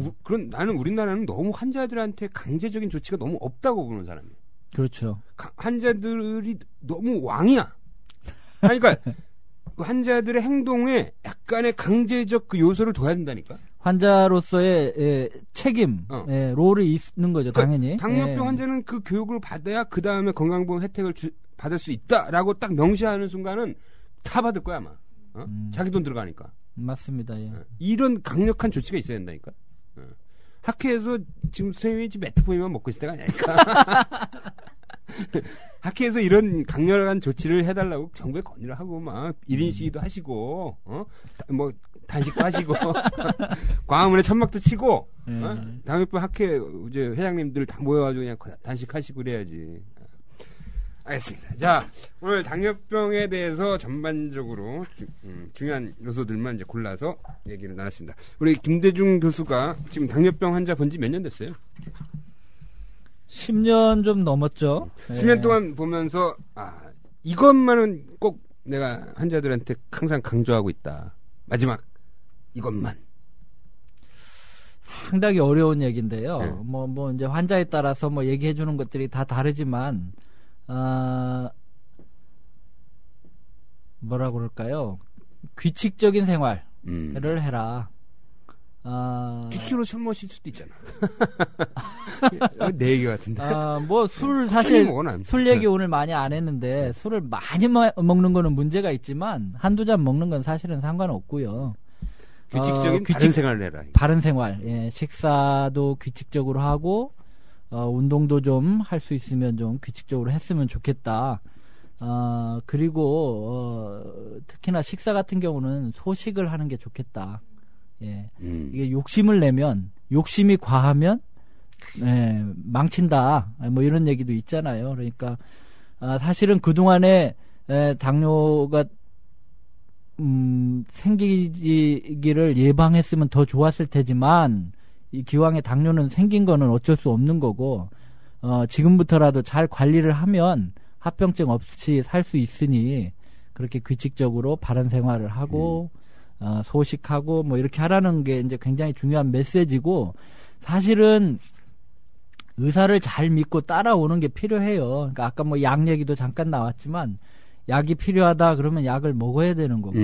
[SPEAKER 1] 나는 우리나라는 너무 환자들한테 강제적인 조치가 너무 없다고 보는 사람이에요.
[SPEAKER 2] 그렇죠.
[SPEAKER 1] 환자들이 너무 왕이야. 그러니까 환자들의 행동에 약간의 강제적 그 요소를 둬야 된다니까.
[SPEAKER 2] 환자로서의 책임, 롤이 있는 거죠, 당연히.
[SPEAKER 1] 당뇨병 환자는 그 교육을 받아야 그 다음에 건강보험 혜택을 받을 수 있다라고 딱 명시하는 순간은 다 받을 거야 아마. 자기 돈 들어가니까.
[SPEAKER 2] 맞습니다. 예.
[SPEAKER 1] 이런 강력한 조치가 있어야 된다니까. 학회에서 지금 선생님이 지금 메트포민만 먹고 있을 때가 아니니까. 학회에서 이런 강력한 조치를 해달라고 정부에 건의를 하고 막 1인 시위도 하시고 뭐 단식도 하시고 광화문에 천막도 치고 당뇨병 학회 이제 회장님들 다 모여가지고 그냥 단식하시고 그래야지. 알겠습니다. 자, 오늘 당뇨병에 대해서 전반적으로 중요한 요소들만 이제 골라서 얘기를 나눴습니다. 우리 김대중 교수가 지금 당뇨병 환자 본 지 몇 년 됐어요?
[SPEAKER 2] 10년 좀 넘었죠.
[SPEAKER 1] 10년 동안 보면서 이것만은 꼭 내가 환자들한테 항상 강조하고 있다. 마지막 이것만.
[SPEAKER 2] 상당히 어려운 얘기인데요.
[SPEAKER 1] 네.
[SPEAKER 2] 뭐 이제 환자에 따라서 뭐 얘기해 주는 것들이 다 다르지만 뭐라 그럴까요? 규칙적인 생활을 해라.
[SPEAKER 1] 규칙으로 술 마실 수도 있잖아. 내 얘기 같은데.
[SPEAKER 2] 뭐 사실
[SPEAKER 1] 먹어, 난.
[SPEAKER 2] 술 얘기 오늘 많이 안 했는데 술을 많이 먹는 거는 문제가 있지만 한두 잔 먹는 건 사실은 상관없고요.
[SPEAKER 1] 규칙적인 바른 생활을 해라.
[SPEAKER 2] 바른 생활. 예, 식사도 규칙적으로 하고 운동도 좀 할 수 있으면 좀 규칙적으로 했으면 좋겠다. 그리고 특히나 식사 같은 경우는 소식을 하는 게 좋겠다. 예. 이게 욕심을 내면 욕심이 과하면 망친다. 뭐 이런 얘기도 있잖아요. 그러니까 사실은 그동안에 당뇨가 생기기를 예방했으면 더 좋았을 테지만 이 기왕에 당뇨는 생긴 거는 어쩔 수 없는 거고 지금부터라도 잘 관리를 하면 합병증 없이 살 수 있으니 그렇게 규칙적으로 바른 생활을 하고 소식하고 뭐 이렇게 하라는 게 이제 굉장히 중요한 메시지고 사실은 의사를 잘 믿고 따라오는 게 필요해요. 그러니까 아까 뭐 약 얘기도 잠깐 나왔지만 약이 필요하다 그러면 약을 먹어야 되는 거고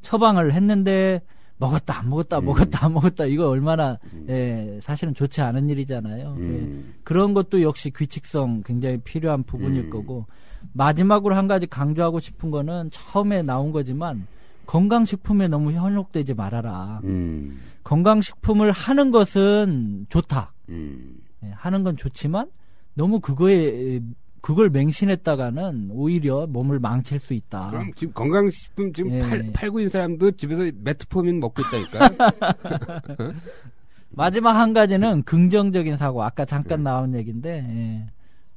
[SPEAKER 2] 처방을 했는데 먹었다 안 먹었다 먹었다 안 먹었다 이거 얼마나 사실은 좋지 않은 일이잖아요. 그런 것도 역시 규칙성 굉장히 필요한 부분일 거고 마지막으로 한 가지 강조하고 싶은 거는 처음에 나온 거지만 건강식품에 너무 현혹되지 말아라. 건강식품을 하는 것은 좋다. 하는 건 좋지만 너무 그걸 맹신했다가는 오히려 몸을 망칠 수 있다.
[SPEAKER 1] 그럼 지금 건강식품 지금 팔고 있는 사람도 집에서 메트포민 먹고 있다니까.
[SPEAKER 2] 마지막 한 가지는 긍정적인 사고. 아까 잠깐 나온 얘기인데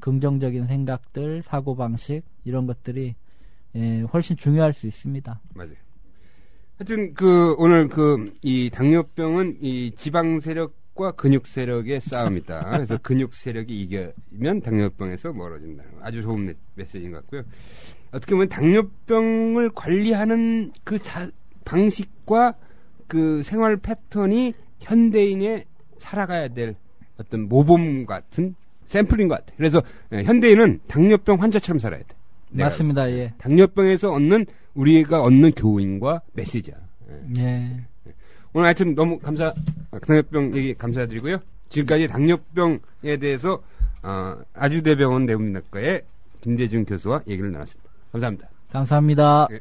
[SPEAKER 2] 긍정적인 생각들, 사고방식 이런 것들이 훨씬 중요할 수 있습니다.
[SPEAKER 1] 맞아요. 하여튼 오늘 이 당뇨병은 이 지방 세력과 근육 세력의 싸움이다. 그래서 근육 세력이 이기면 당뇨병에서 멀어진다. 아주 좋은 메시지인 것 같고요. 어떻게 보면 당뇨병을 관리하는 그 방식과 그 생활 패턴이 현대인의 살아가야 될 어떤 모범 같은 샘플인 것 같아요. 그래서 현대인은 당뇨병 환자처럼 살아야 돼.
[SPEAKER 2] 맞습니다. 예.
[SPEAKER 1] 당뇨병에서 우리가 얻는 교훈과 메시지야.
[SPEAKER 2] 예.
[SPEAKER 1] 오늘 하여튼 너무 당뇨병 얘기 감사드리고요. 지금까지 당뇨병에 대해서 아주대병원 내분비내과의 김대중 교수와 얘기를 나눴습니다. 감사합니다.
[SPEAKER 2] 감사합니다.
[SPEAKER 1] 예.